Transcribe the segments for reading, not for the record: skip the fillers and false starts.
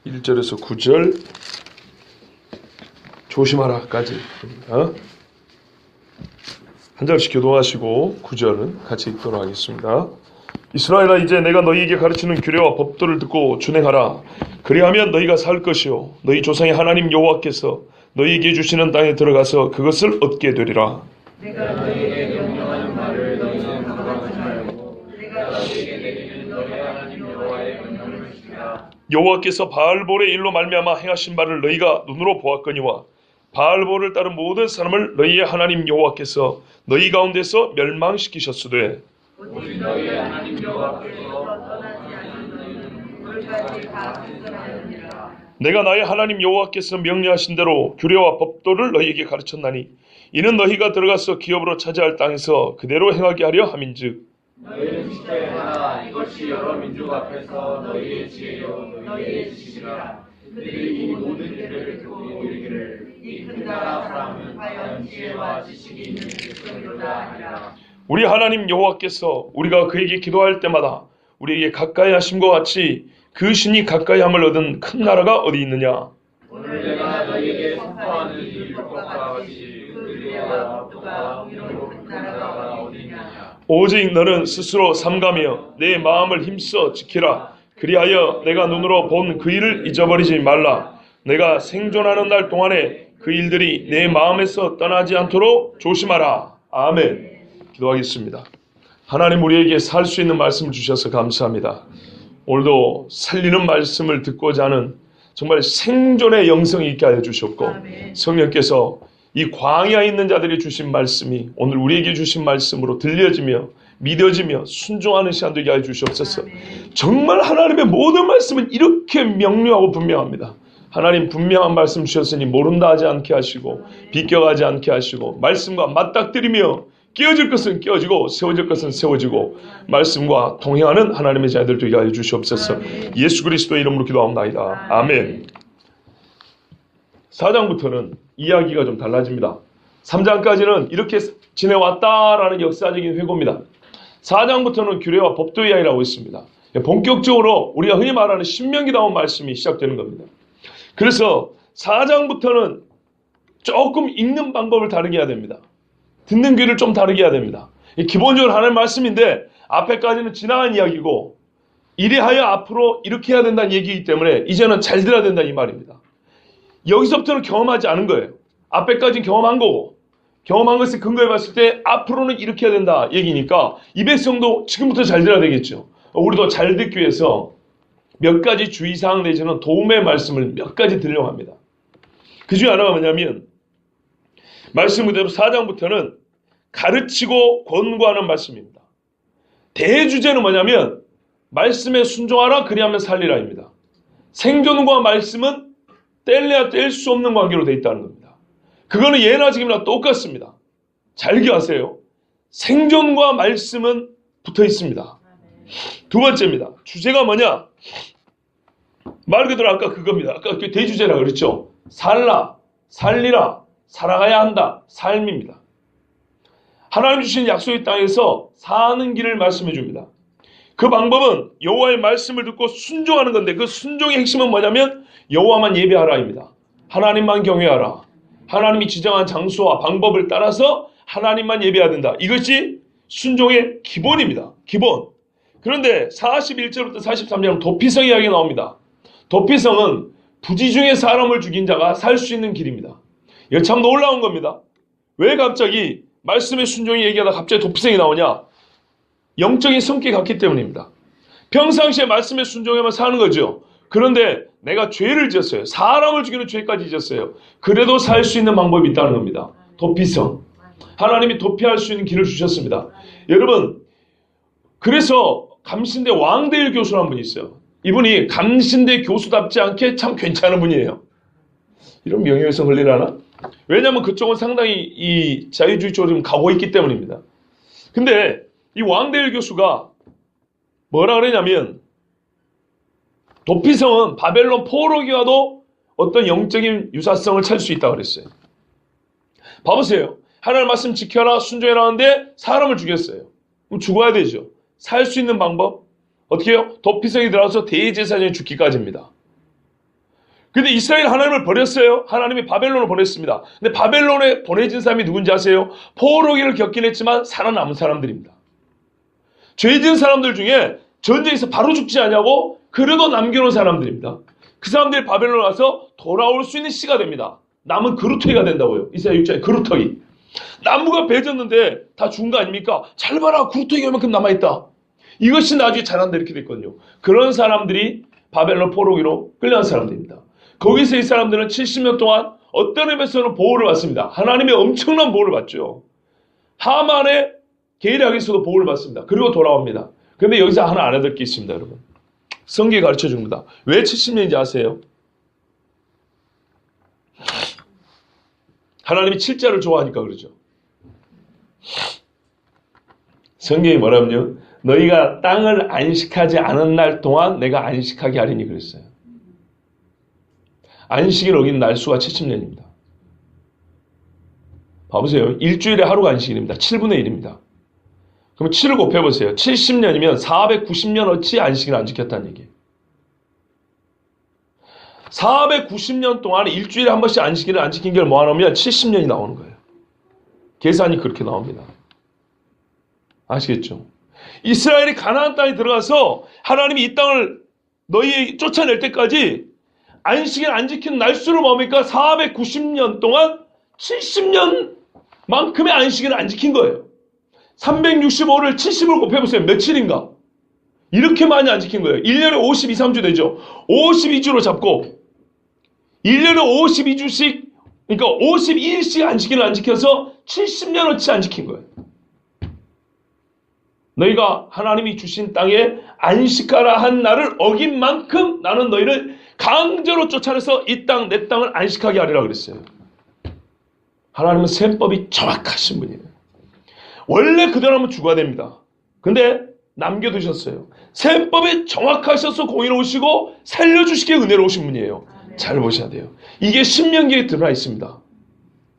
1절에서 9절 조심하라까지 한 절씩 교도하시고 9절은 같이 읽도록 하겠습니다. 이스라엘아, 이제 내가 너희에게 가르치는 규례와 법도를 듣고 준행하라. 그리하면 너희가 살 것이요 너희 조상의 하나님 여호와께서 너희에게 주시는 땅에 들어가서 그것을 얻게 되리라. 내가 너희에게 명령하는 말을 너희는 가만히 말고 내가 너희에게 내리는 너희 하나님 여호와의 명령을 지키라. 여호와께서 바알볼의 일로 말미암아 행하신 바를 너희가 눈으로 보았거니와 바알볼을 따른 모든 사람을 너희의 하나님 여호와께서 너희 가운데서 멸망시키셨으되 오직 너희의 하나님 여호와께서 떠나지 않은 너희는 물까지 다 생존하였느니라. 내가 나의 하나님 여호와께서 명령하신 대로 규례와 법도를 너희에게 가르쳤나니 이는 너희가 들어가서 기업으로 차지할 땅에서 그대로 행하게 하려 함인즉 너희는 지켜야 이것이 여러 민족 앞에서 너희의 지혜요 너희의 지식이라. 그들이 이 모든 규례를 듣고 이르기를 이 큰 나라 사람은 과연 지혜와 지식이 있는 백성이로다 하리라. 우리 하나님 여호와께서 우리가 그에게 기도할 때마다 우리에게 가까이 하심과 같이 그 신이 가까이 함을 얻은 큰 나라가 어디 있느냐. 오늘 내가 너희에게 선포하는 이 율법과 같이 그 규례와 법도가 흥미로운 큰 나라가 어디 있느냐. 오직 너는 스스로 삼가며 내 마음을 힘써 지키라. 그리하여 내가 눈으로 본 그 일을 잊어버리지 말라. 내가 생존하는 날 동안에 그 일들이 내 마음에서 떠나지 않도록 조심하라. 아멘. 기도하겠습니다. 하나님, 우리에게 살 수 있는 말씀을 주셔서 감사합니다. 오늘도 살리는 말씀을 듣고자 하는 정말 생존의 영성이 있게 하여 주셨고, 성령께서 이 광야에 있는 자들이 주신 말씀이 오늘 우리에게 주신 말씀으로 들려지며 믿어지며 순종하는 시간 되게 하여 주시옵소서. 정말 하나님의 모든 말씀은 이렇게 명료하고 분명합니다. 하나님, 분명한 말씀 주셨으니 모른다 하지 않게 하시고 비껴가지 않게 하시고 말씀과 맞닥뜨리며 깨어질 것은 깨어지고 세워질 것은 세워지고 말씀과 동행하는 하나님의 자녀들 되게 하여 주시옵소서. 예수 그리스도의 이름으로 기도합니다. 아멘. 4장부터는 이야기가 좀 달라집니다. 3장까지는 이렇게 지내왔다라는 역사적인 회고입니다. 4장부터는 규례와 법도 이야기라고 있습니다. 본격적으로 우리가 흔히 말하는 신명기다운 말씀이 시작되는 겁니다. 그래서 4장부터는 조금 읽는 방법을 다르게 해야 됩니다. 듣는 귀를 좀 다르게 해야 됩니다. 기본적으로 하는 말씀인데 앞에까지는 지나간 이야기고 이래하여 앞으로 이렇게 해야 된다는 얘기이기 때문에 이제는 잘 들어야 된다 이 말입니다. 여기서부터는 경험하지 않은 거예요. 앞에까지는 경험한 거고 경험한 것을 근거해 봤을 때 앞으로는 이렇게 해야 된다 얘기니까 이 백성도 지금부터 잘 들어야 되겠죠. 우리도 잘 듣기 위해서 몇 가지 주의사항 내지는 도움의 말씀을 몇 가지 드리려고 합니다. 그 중에 하나가 뭐냐면 말씀 그대로 4장부터는 가르치고 권고하는 말씀입니다. 대주제는 뭐냐면 말씀에 순종하라 그리하면 살리라입니다. 생존과 말씀은 뗄래야 뗄 수 없는 관계로 되어 있다는 겁니다. 그거는 예나 지금이나 똑같습니다. 잘 기억하세요. 생존과 말씀은 붙어 있습니다. 두 번째입니다. 주제가 뭐냐? 말 그대로 아까 그겁니다. 아까 그 대주제라고 그랬죠. 살라, 살리라, 살아가야 한다. 삶입니다. 하나님 주신 약속의 땅에서 사는 길을 말씀해 줍니다. 그 방법은 여호와의 말씀을 듣고 순종하는 건데 그 순종의 핵심은 뭐냐면 여호와만 예배하라입니다. 하나님만 경외하라. 하나님이 지정한 장소와 방법을 따라서 하나님만 예배해야 된다. 이것이 순종의 기본입니다. 기본. 그런데 41절부터 43절은 도피성 이야기가 나옵니다. 도피성은 부지 중에 사람을 죽인 자가 살 수 있는 길입니다. 이거 참 놀라운 겁니다. 왜 갑자기 말씀의 순종이 얘기하다 갑자기 도피성이 나오냐? 영적인 성격이 같기 때문입니다. 평상시에 말씀에 순종하면 사는 거죠. 그런데 내가 죄를 지었어요. 사람을 죽이는 죄까지 지었어요. 그래도 살 수 있는 방법이 있다는 겁니다. 도피성. 하나님이 도피할 수 있는 길을 주셨습니다. 여러분, 그래서 감신대 왕대일 교수라는 분이 있어요. 이분이 감신대 교수답지 않게 참 괜찮은 분이에요. 이런 명예훼손 흘리려나? 왜냐하면 그쪽은 상당히 이 자유주의 쪽으로 좀 가고 있기 때문입니다. 근데 이 왕대일 교수가 뭐라 그러냐면 도피성은 바벨론 포로기와도 어떤 영적인 유사성을 찾을 수 있다고 그랬어요. 봐보세요. 하나님 말씀 지켜라 순종해라 하는데 사람을 죽였어요. 그럼 죽어야 되죠. 살 수 있는 방법 어떻게 해요? 도피성이 들어가서 대제사장이 죽기까지입니다. 근데 이스라엘 하나님을 버렸어요. 하나님이 바벨론을 보냈습니다. 근데 바벨론에 보내진 사람이 누군지 아세요? 포로기를 겪긴 했지만 살아남은 사람들입니다. 죄 지은 사람들 중에 전쟁에서 바로 죽지 않냐고 그래도 남겨놓은 사람들입니다. 그 사람들이 바벨론 와서 돌아올 수 있는 씨가 됩니다. 남은 그루터기가 된다고요. 이사야 6장에 그루터기. 나무가 베졌는데 다 죽은 거 아닙니까? 잘 봐라, 그루터기가 이만큼 남아있다. 이것이 나중에 자란다 이렇게 됐거든요. 그런 사람들이 바벨론 포로기로 끌려간 사람들입니다. 거기서 이 사람들은 70년 동안 어떤 의미에서는 보호를 받습니다. 하나님의 엄청난 보호를 받죠. 하만의 계략에서도 보호를 받습니다. 그리고 돌아옵니다. 그런데 여기서 하나 알아야 될 게 있습니다, 여러분. 성경이 가르쳐 줍니다. 왜 70년인지 아세요? 하나님이 7자를 좋아하니까 그러죠. 성경이 뭐라면요? 너희가 땅을 안식하지 않은 날 동안 내가 안식하게 하리니 그랬어요. 안식일 어긴 날수가 70년입니다. 봐보세요. 일주일에 하루가 안식일입니다. 7분의 1입니다. 그럼 7을 곱해보세요. 70년이면 490년어치 안식일 안 지켰다는 얘기예요. 490년 동안 일주일에 한 번씩 안식일을 안 지킨 걸 모아놓으면 70년이 나오는 거예요. 계산이 그렇게 나옵니다. 아시겠죠? 이스라엘이 가나안 땅에 들어가서 하나님이 이 땅을 너희에게 쫓아낼 때까지 안식일 안 지킨 날수를 뭡니까? 490년 동안 70년만큼의 안식일을 안 지킨 거예요. 365를 70을 곱해보세요. 며칠인가? 이렇게 많이 안 지킨 거예요. 1년에 52, 3주 되죠. 52주로 잡고 1년에 52주씩, 그러니까 52일씩 안식일을 안 지켜서 70년어치 안 지킨 거예요. 너희가 하나님이 주신 땅에 안식하라 한 날을 어긴 만큼 나는 너희를 강제로 쫓아내서 이 땅, 내 땅을 안식하게 하리라 그랬어요. 하나님은 셈법이 정확하신 분이에요. 원래 그대로면 죽어야 됩니다. 근데 남겨두셨어요. 셈법이 정확하셔서 공의로우시고 살려주시기에 은혜로우신 분이에요. 잘 보셔야 돼요. 이게 신명기에 드러나 있습니다.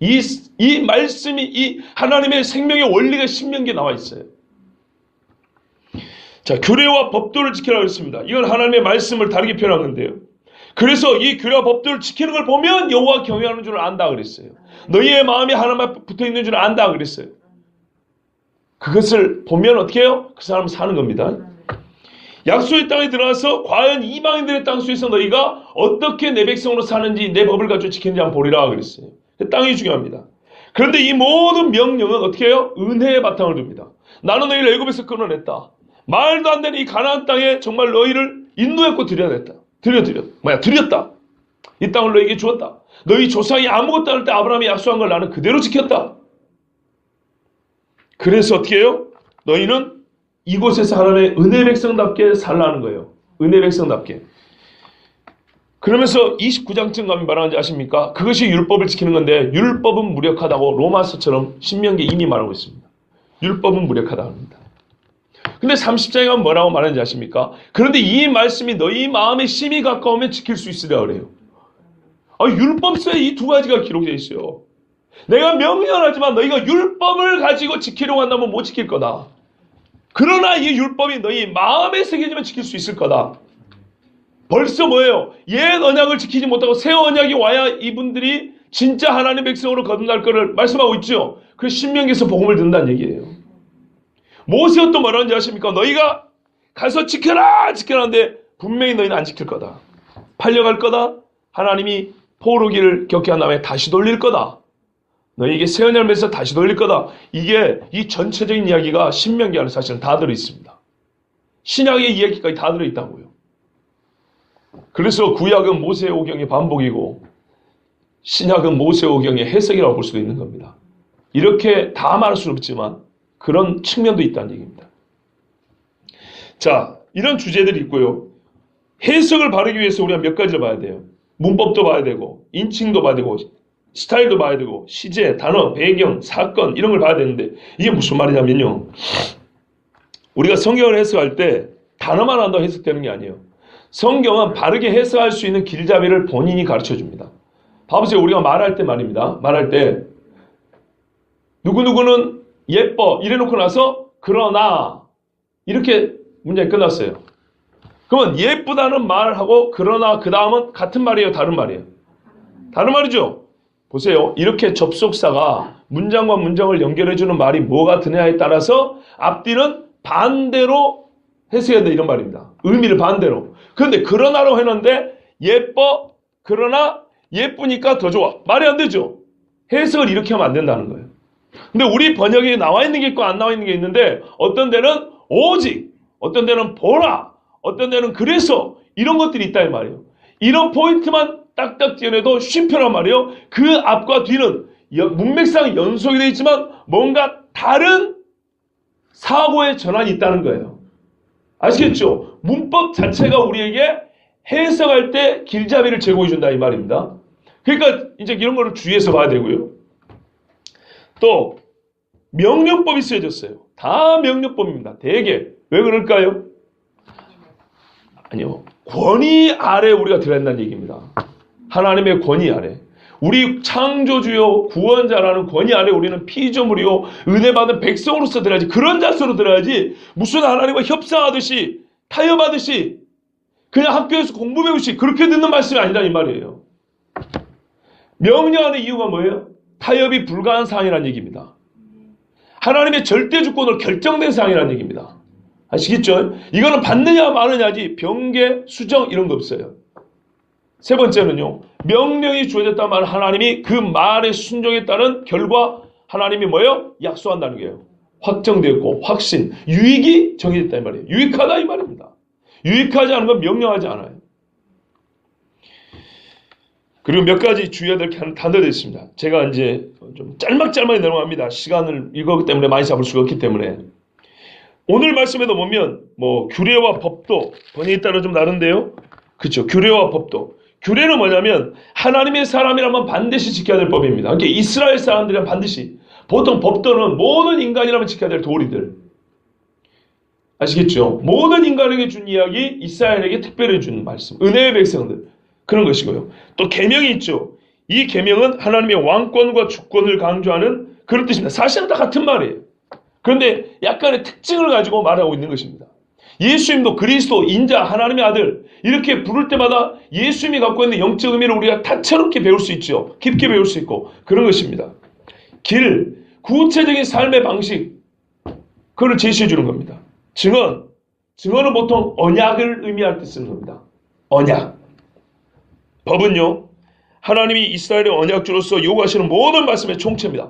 이 말씀이, 이 하나님의 생명의 원리가 신명기에 나와 있어요. 자, 규례와 법도를 지키라고 했습니다. 이건 하나님의 말씀을 다르게 표현한 건데요. 그래서 이 규례와 법도를 지키는 걸 보면 여호와 경외하는 줄 안다 그랬어요. 너희의 마음이 하나님에 붙어있는 줄 안다 그랬어요. 그것을 보면 어떻게 해요? 그 사람은 사는 겁니다. 약속의 땅에 들어가서 과연 이방인들의 땅 속에서 너희가 어떻게 내 백성으로 사는지 내 법을 가지고 지키는지 한번 보리라 그랬어요. 땅이 중요합니다. 그런데 이 모든 명령은 어떻게 해요? 은혜의 바탕을 둡니다. 나는 너희를 애굽에서 끌어냈다. 말도 안 되는 이 가나안 땅에 정말 너희를 인도했고 들여냈다. 들였다. 이 땅을 너희에게 주었다. 너희 조상이 아무것도 안 할 때 아브라함이 약속한 걸 나는 그대로 지켰다. 그래서 어떻게 해요? 너희는 이곳에서 하나님의 은혜 백성답게 살라는 거예요. 은혜 백성답게. 그러면서 29장쯤 가면 말하는지 아십니까? 그것이 율법을 지키는 건데 율법은 무력하다고 로마서처럼 신명기에 이미 말하고 있습니다. 율법은 무력하다고 합니다. 근데 30장에 가면 뭐라고 말하는지 아십니까? 그런데 이 말씀이 너희 마음에 심히 가까우면 지킬 수 있으리라 그래요. 율법서에 이 두 가지가 기록되어 있어요. 내가 명령하지만 너희가 율법을 가지고 지키려고 한다면 못 지킬 거다. 그러나 이 율법이 너희 마음에 새겨지면 지킬 수 있을 거다. 벌써 뭐예요? 옛 언약을 지키지 못하고 새 언약이 와야 이분들이 진짜 하나님의 백성으로 거듭날 것을 말씀하고 있죠. 그 신명기에서 복음을 듣는다는 얘기예요. 모세가 또 뭐라는지 아십니까? 너희가 가서 지켜라! 지켜라는데 분명히 너희는 안 지킬 거다. 팔려갈 거다. 하나님이 포로기를 겪게 한 다음에 다시 돌릴 거다. 너희에게 새 언약을 맺어서 다시 돌릴 거다. 이게 이 전체적인 이야기가 신명기 안에 사실은 다 들어있습니다. 신약의 이야기까지 다 들어있다고요. 그래서 구약은 모세오경의 반복이고 신약은 모세오경의 해석이라고 볼 수도 있는 겁니다. 이렇게 다 말할 수는 없지만 그런 측면도 있다는 얘기입니다. 자, 이런 주제들이 있고요. 해석을 바르기 위해서 우리가 몇 가지를 봐야 돼요. 문법도 봐야 되고 인칭도 봐야 되고 스타일도 봐야 되고 시제, 단어, 배경, 사건 이런 걸 봐야 되는데 이게 무슨 말이냐면요. 우리가 성경을 해석할 때 단어만 한다고 해석되는 게 아니에요. 성경은 바르게 해석할 수 있는 길잡이를 본인이 가르쳐줍니다. 봐보세요. 우리가 말할 때 말입니다. 말할 때 누구누구는 예뻐 이래놓고 나서 그러나 이렇게 문장이 끝났어요. 그러면 예쁘다는 말하고 그러나 그 다음은 같은 말이에요, 다른 말이에요? 다른 말이죠. 보세요. 이렇게 접속사가 문장과 문장을 연결해주는 말이 뭐가 드냐에 따라서 앞뒤는 반대로 해석해야 된다 이런 말입니다. 의미를 반대로. 그런데 그러나로 했는데 예뻐 그러나 예쁘니까 더 좋아. 말이 안 되죠. 해석을 이렇게 하면 안 된다는 거예요. 근데 우리 번역에 나와 있는 게 있고 안 나와 있는 게 있는데 어떤 데는 오직, 어떤 데는 보라, 어떤 데는 그래서 이런 것들이 있다 이 말이에요. 이런 포인트만 딱딱 띄어내도 쉼표란 말이에요. 그 앞과 뒤는 문맥상 연속이 되어 있지만 뭔가 다른 사고의 전환이 있다는 거예요. 아시겠죠? 문법 자체가 우리에게 해석할 때 길잡이를 제공해 준다 이 말입니다. 그러니까 이제 이런 거를 주의해서 봐야 되고요. 또 명령법이 쓰여졌어요. 다 명령법입니다. 대개. 왜 그럴까요? 아니요. 권위 아래 우리가 들어야 한다는 얘기입니다. 하나님의 권위 아래. 우리 창조주요 구원자라는 권위 아래 우리는 피조물이요 은혜 받은 백성으로서 들어야지. 그런 자세로 들어야지. 무슨 하나님과 협상하듯이 타협하듯이 그냥 학교에서 공부 배우시 그렇게 듣는 말씀이 아니라 이 말이에요. 명령하는 이유가 뭐예요? 타협이 불가한 사항이라는 얘기입니다. 하나님의 절대 주권으로 결정된 사항이라는 얘기입니다. 아시겠죠? 이거는 받느냐 마느냐지 병계, 수정 이런 거 없어요. 세 번째는요. 명령이 주어졌다면 하나님이 그 말에 순종에 따른 결과 하나님이 뭐예요? 약속한다는 거예요. 확정되었고 확신, 유익이 정해졌다 이 말이에요. 유익하다 이 말입니다. 유익하지 않은 건 명령하지 않아요. 그리고 몇 가지 주의해야 될 단어들이 있습니다. 제가 이제 좀 짤막짤막이 넘어갑니다. 시간을 이거기 때문에 많이 잡을 수가 없기 때문에. 오늘 말씀에도 보면 뭐 규례와 법도 번역에 따라 좀 다른데요. 그렇죠. 규례와 법도. 규례는 뭐냐면 하나님의 사람이라면 반드시 지켜야 될 법입니다. 그러니까 이스라엘 사람들이란 반드시 보통 법도는 모든 인간이라면 지켜야 될 도리들. 아시겠죠? 모든 인간에게 준 이야기 이스라엘에게 특별히 준 말씀. 은혜의 백성들. 그런 것이고요. 또 계명이 있죠. 이 계명은 하나님의 왕권과 주권을 강조하는 그런 뜻입니다. 사실은 다 같은 말이에요. 그런데 약간의 특징을 가지고 말하고 있는 것입니다. 예수님도 그리스도, 인자, 하나님의 아들 이렇게 부를 때마다 예수님이 갖고 있는 영적 의미를 우리가 다채롭게 배울 수 있죠. 깊게 배울 수 있고 그런 것입니다. 길, 구체적인 삶의 방식 그걸 제시해 주는 겁니다. 증언은 보통 언약을 의미할 때 쓰는 겁니다. 언약. 법은요. 하나님이 이스라엘의 언약주로서 요구하시는 모든 말씀의 총체입니다.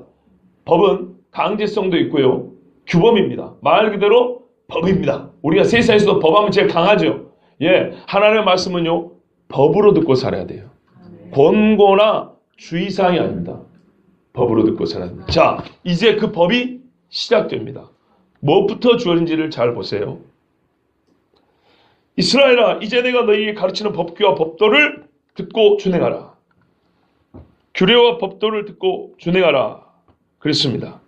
법은 강제성도 있고요. 규범입니다. 말 그대로 법입니다. 우리가 세상에서도 법하면 제일 강하죠. 예, 하나님의 말씀은요. 법으로 듣고 살아야 돼요. 권고나 주의사항이 아닙니다. 법으로 듣고 살아야 됩니다. 자, 이제 그 법이 시작됩니다. 무엇부터 주어진지를 잘 보세요. 이스라엘아, 이제 내가 너희에게 가르치는 법규와 법도를 듣고 준행하라. 규례와 법도를 듣고 준행하라. 그랬습니다.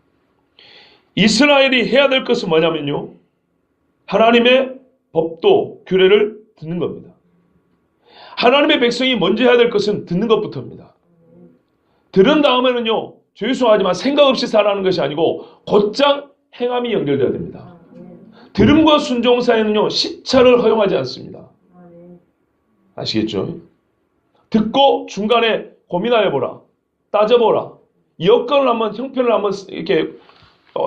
이스라엘이 해야 될 것은 뭐냐면요. 하나님의 법도, 규례를 듣는 겁니다. 하나님의 백성이 먼저 해야 될 것은 듣는 것부터입니다. 들은 다음에는요. 죄송하지만 생각 없이 살아가는 것이 아니고 곧장 행함이 연결돼야 됩니다. 들음과 순종 사이에는요. 시차를 허용하지 않습니다. 아시겠죠? 듣고 중간에 고민하여보라. 따져보라. 여건을 한번 형편을 한번 이렇게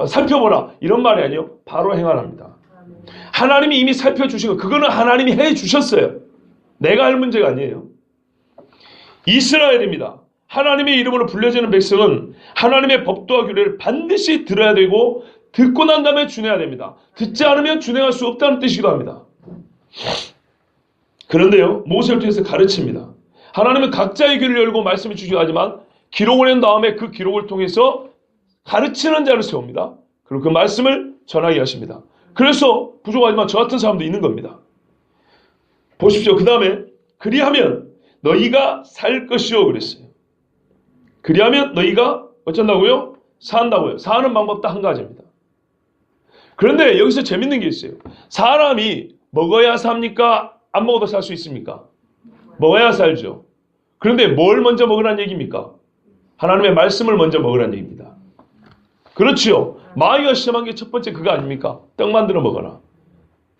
살펴보라. 이런 말이 아니에요. 바로 행하랍니다. 하나님이 이미 살펴주시고 그거는 하나님이 해주셨어요. 내가 할 문제가 아니에요. 이스라엘입니다. 하나님의 이름으로 불려지는 백성은 하나님의 법도와 규례를 반드시 들어야 되고 듣고 난 다음에 준행해야 됩니다. 듣지 않으면 준행할 수 없다는 뜻이기도 합니다. 그런데요. 모세를 통해서 가르칩니다. 하나님은 각자의 귀를 열고 말씀해 주시고 하지만 기록을 한 다음에 그 기록을 통해서 가르치는 자를 세웁니다. 그리고 그 말씀을 전하게 하십니다. 그래서 부족하지만 저 같은 사람도 있는 겁니다. 보십시오. 그 다음에 그리하면 너희가 살 것이요 그랬어요. 그리하면 너희가 어쩐다고요? 산다고요. 사는 방법 딱 한 가지입니다. 그런데 여기서 재밌는 게 있어요. 사람이 먹어야 삽니까? 안 먹어도 살 수 있습니까? 먹어야 살죠. 그런데 뭘 먼저 먹으라는 얘기입니까? 하나님의 말씀을 먼저 먹으라는 얘기입니다. 그렇지요. 마귀가 시험한 게 첫 번째 그거 아닙니까? 떡 만들어 먹어라.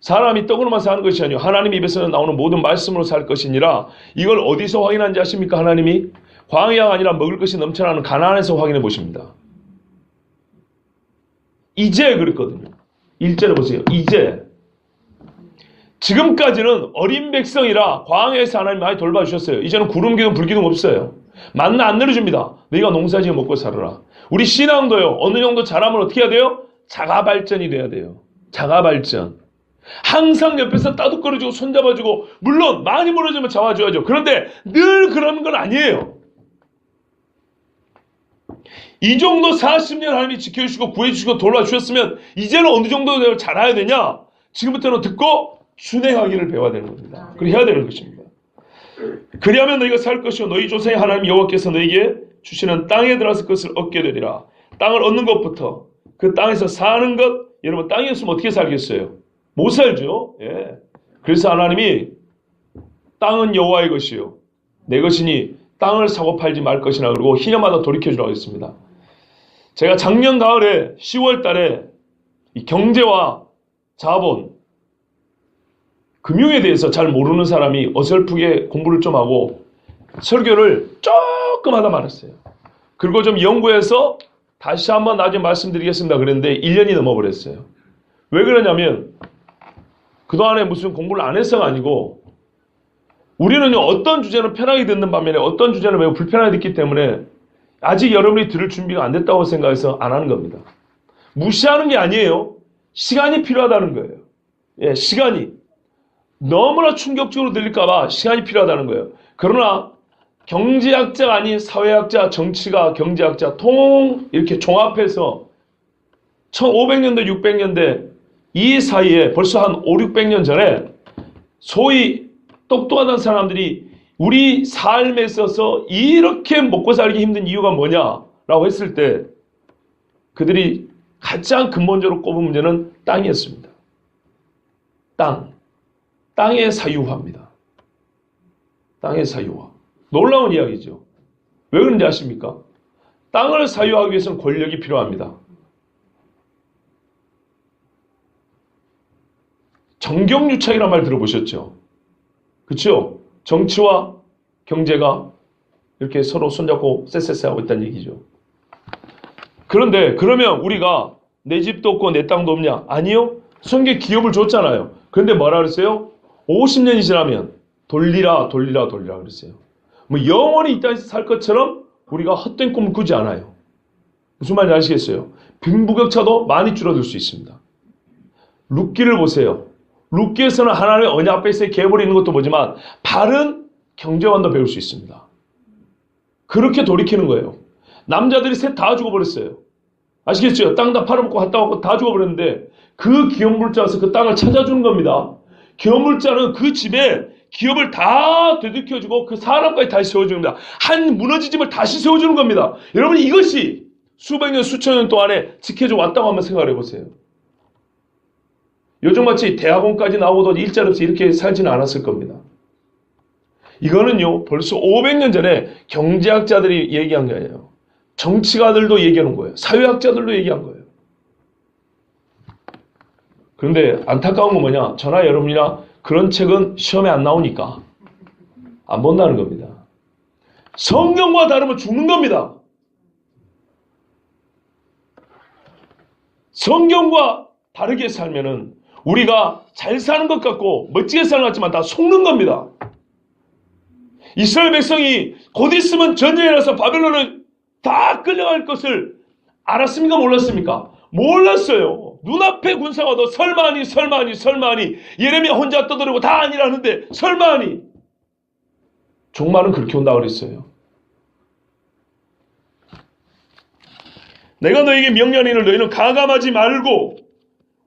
사람이 떡으로만 사는 것이 아니요 하나님 입에서 나오는 모든 말씀으로 살 것이니라. 이걸 어디서 확인한지 아십니까? 하나님이 광야가 아니라 먹을 것이 넘쳐나는 가나안에서 확인해 보십니다. 이제 그랬거든요. 1절에 보세요. 이제. 지금까지는 어린 백성이라 광야에서 하나님 많이 돌봐주셨어요. 이제는 구름기둥 불기둥 없어요. 만나 안 내려줍니다. 너희가 농사지어 먹고 살아라. 우리 신앙도요. 어느 정도 잘하면 어떻게 해야 돼요? 자가발전이 돼야 돼요. 자가발전. 항상 옆에서 따뜻거려주고 손잡아주고 물론 많이 무너지면 잡아줘야죠. 그런데 늘 그런 건 아니에요. 이 정도 40년 하나님이 지켜주시고 구해주시고 돌봐주셨으면 이제는 어느 정도 잘해야 되냐? 지금부터는 듣고 순행하기를 배워야 되는 겁니다. 그렇게 해야 되는 것입니다. 그리하면 너희가 살 것이요 너희 조상의 하나님 여호와께서 너희에게 주시는 땅에 들어서 그것을 얻게 되리라. 땅을 얻는 것부터 그 땅에서 사는 것. 여러분 땅이 없으면 어떻게 살겠어요? 못 살죠. 예. 그래서 하나님이 땅은 여호와의 것이요 내 것이니 땅을 사고 팔지 말 것이나 그러고 희년마다 돌이켜주라고 했습니다. 제가 작년 가을에 10월 달에 이 경제와 자본, 금융에 대해서 잘 모르는 사람이 어설프게 공부를 좀 하고 설교를 조금 하다 말았어요. 그리고 좀 연구해서 다시 한번 나중에 말씀드리겠습니다. 그랬는데 1년이 넘어버렸어요. 왜 그러냐면 그동안에 무슨 공부를 안 해서가 아니고 우리는요 어떤 주제는 편하게 듣는 반면에 어떤 주제는 매우 불편하게 듣기 때문에 아직 여러분이 들을 준비가 안 됐다고 생각해서 안 하는 겁니다. 무시하는 게 아니에요. 시간이 필요하다는 거예요. 예, 시간이. 너무나 충격적으로 들릴까봐 시간이 필요하다는 거예요. 그러나 경제학자가 아닌 사회학자, 정치가, 경제학자 이렇게 종합해서 1500년대, 600년대 이 사이에 벌써 한 5, 600년 전에 소위 똑똑하다는 사람들이 우리 삶에 있어서 이렇게 먹고 살기 힘든 이유가 뭐냐라고 했을 때 그들이 가장 근본적으로 꼽은 문제는 땅이었습니다. 땅의 사유화입니다. 땅의 사유화. 놀라운 이야기죠. 왜 그런지 아십니까? 땅을 사유하기 위해서는 권력이 필요합니다. 정경유착이라는 말 들어보셨죠? 그렇죠? 정치와 경제가 이렇게 서로 손잡고 쎄쎄쎄하고 있다는 얘기죠. 그런데 그러면 우리가 내 집도 없고 내 땅도 없냐? 아니요. 성경에 기업을 줬잖아요. 그런데 뭐라 그랬어요? 50년이 지나면 돌리라 그랬어요. 뭐 영원히 이 땅에서 살 것처럼 우리가 헛된 꿈을 꾸지 않아요. 무슨 말인지 아시겠어요? 빈부격차도 많이 줄어들 수 있습니다. 룻기를 보세요. 룻기에서는 하나님의 언약 앞에서의 계보를 있는 것도 보지만 바른 경제관도 배울 수 있습니다. 그렇게 돌이키는 거예요. 남자들이 셋 다 죽어버렸어요. 아시겠죠? 땅 다 팔아먹고 갔다 왔고 다 죽어버렸는데 그 기업물자에서 그 땅을 찾아주는 겁니다. 기업물자는 그 집에 기업을 다 되돌켜주고 그 사람까지 다시 세워주는 겁니다. 한 무너진 집을 다시 세워주는 겁니다. 여러분 이것이 수백 년 수천 년 동안에 지켜져 왔다고 한번 생각을 해보세요. 요즘같이 대학원까지 나오고도 일자리 없이 이렇게 살지는 않았을 겁니다. 이거는요 벌써 500년 전에 경제학자들이 얘기한 게 아니에요. 정치가들도 얘기하는 거예요. 사회학자들도 얘기한 거예요. 그런데 안타까운 건 뭐냐? 저나 여러분이나 그런 책은 시험에 안 나오니까 안 본다는 겁니다. 성경과 다르면 죽는 겁니다. 성경과 다르게 살면은 우리가 잘 사는 것 같고 멋지게 사는 것 같지만 다 속는 겁니다. 이스라엘 백성이 곧 있으면 전쟁에 나서 바벨론을 다 끌려갈 것을 알았습니까? 몰랐습니까? 몰랐어요. 눈앞에 군사가 와도 설마니 예레미야 혼자 떠들고 다 아니라는데 설마니 종말은 그렇게 온다고 그랬어요. 내가 너에게 명령하니를 너희는 가감하지 말고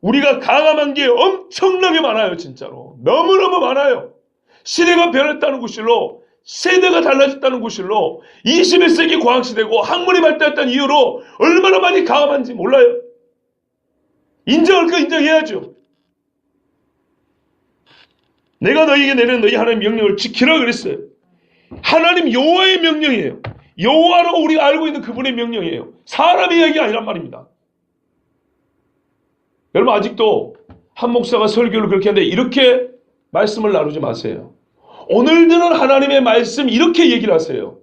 우리가 가감한 게 엄청나게 많아요. 진짜로 너무너무 많아요. 시대가 변했다는 구실로 세대가 달라졌다는 구실로 21세기 과학시대고 학문이 발달했다는 이유로 얼마나 많이 가감한지 몰라요. 인정할 거 인정해야죠. 내가 너희에게 내리는 너희 하나님의 명령을 지키라 그랬어요. 하나님 여호와의 명령이에요. 여호와라고 우리가 알고 있는 그분의 명령이에요. 사람의 이야기가 아니란 말입니다. 여러분 아직도 한 목사가 설교를 그렇게 하는데 이렇게 말씀을 나누지 마세요. 오늘 들은 하나님의 말씀 이렇게 얘기를 하세요.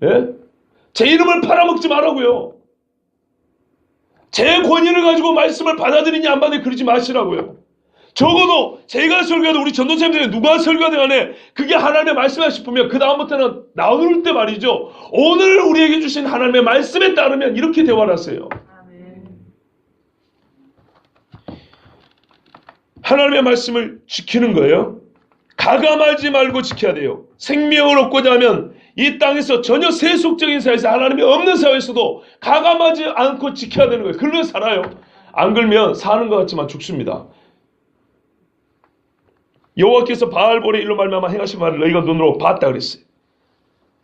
예? 제 이름을 팔아먹지 말라고요. 제 권위를 가지고 말씀을 받아들이냐 안 받느냐 그러지 마시라고요. 적어도 제가 설교하든 우리 전도사님들이 누가 설교하든 간에 그게 하나님의 말씀이라 싶으면 그 다음부터는 나눌 때 말이죠. 오늘 우리에게 주신 하나님의 말씀에 따르면 이렇게 대화를 하세요. 하나님의 말씀을 지키는 거예요. 가감하지 말고 지켜야 돼요. 생명을 얻고자 하면 이 땅에서 전혀 세속적인 사회에서 하나님이 없는 사회에서도 가감하지 않고 지켜야 되는 거예요. 그러면 살아요. 안 그러면 사는 것 같지만 죽습니다. 여호와께서 바알볼의 일로 말미암아 행하신 말을 너희가 눈으로 봤다 그랬어요.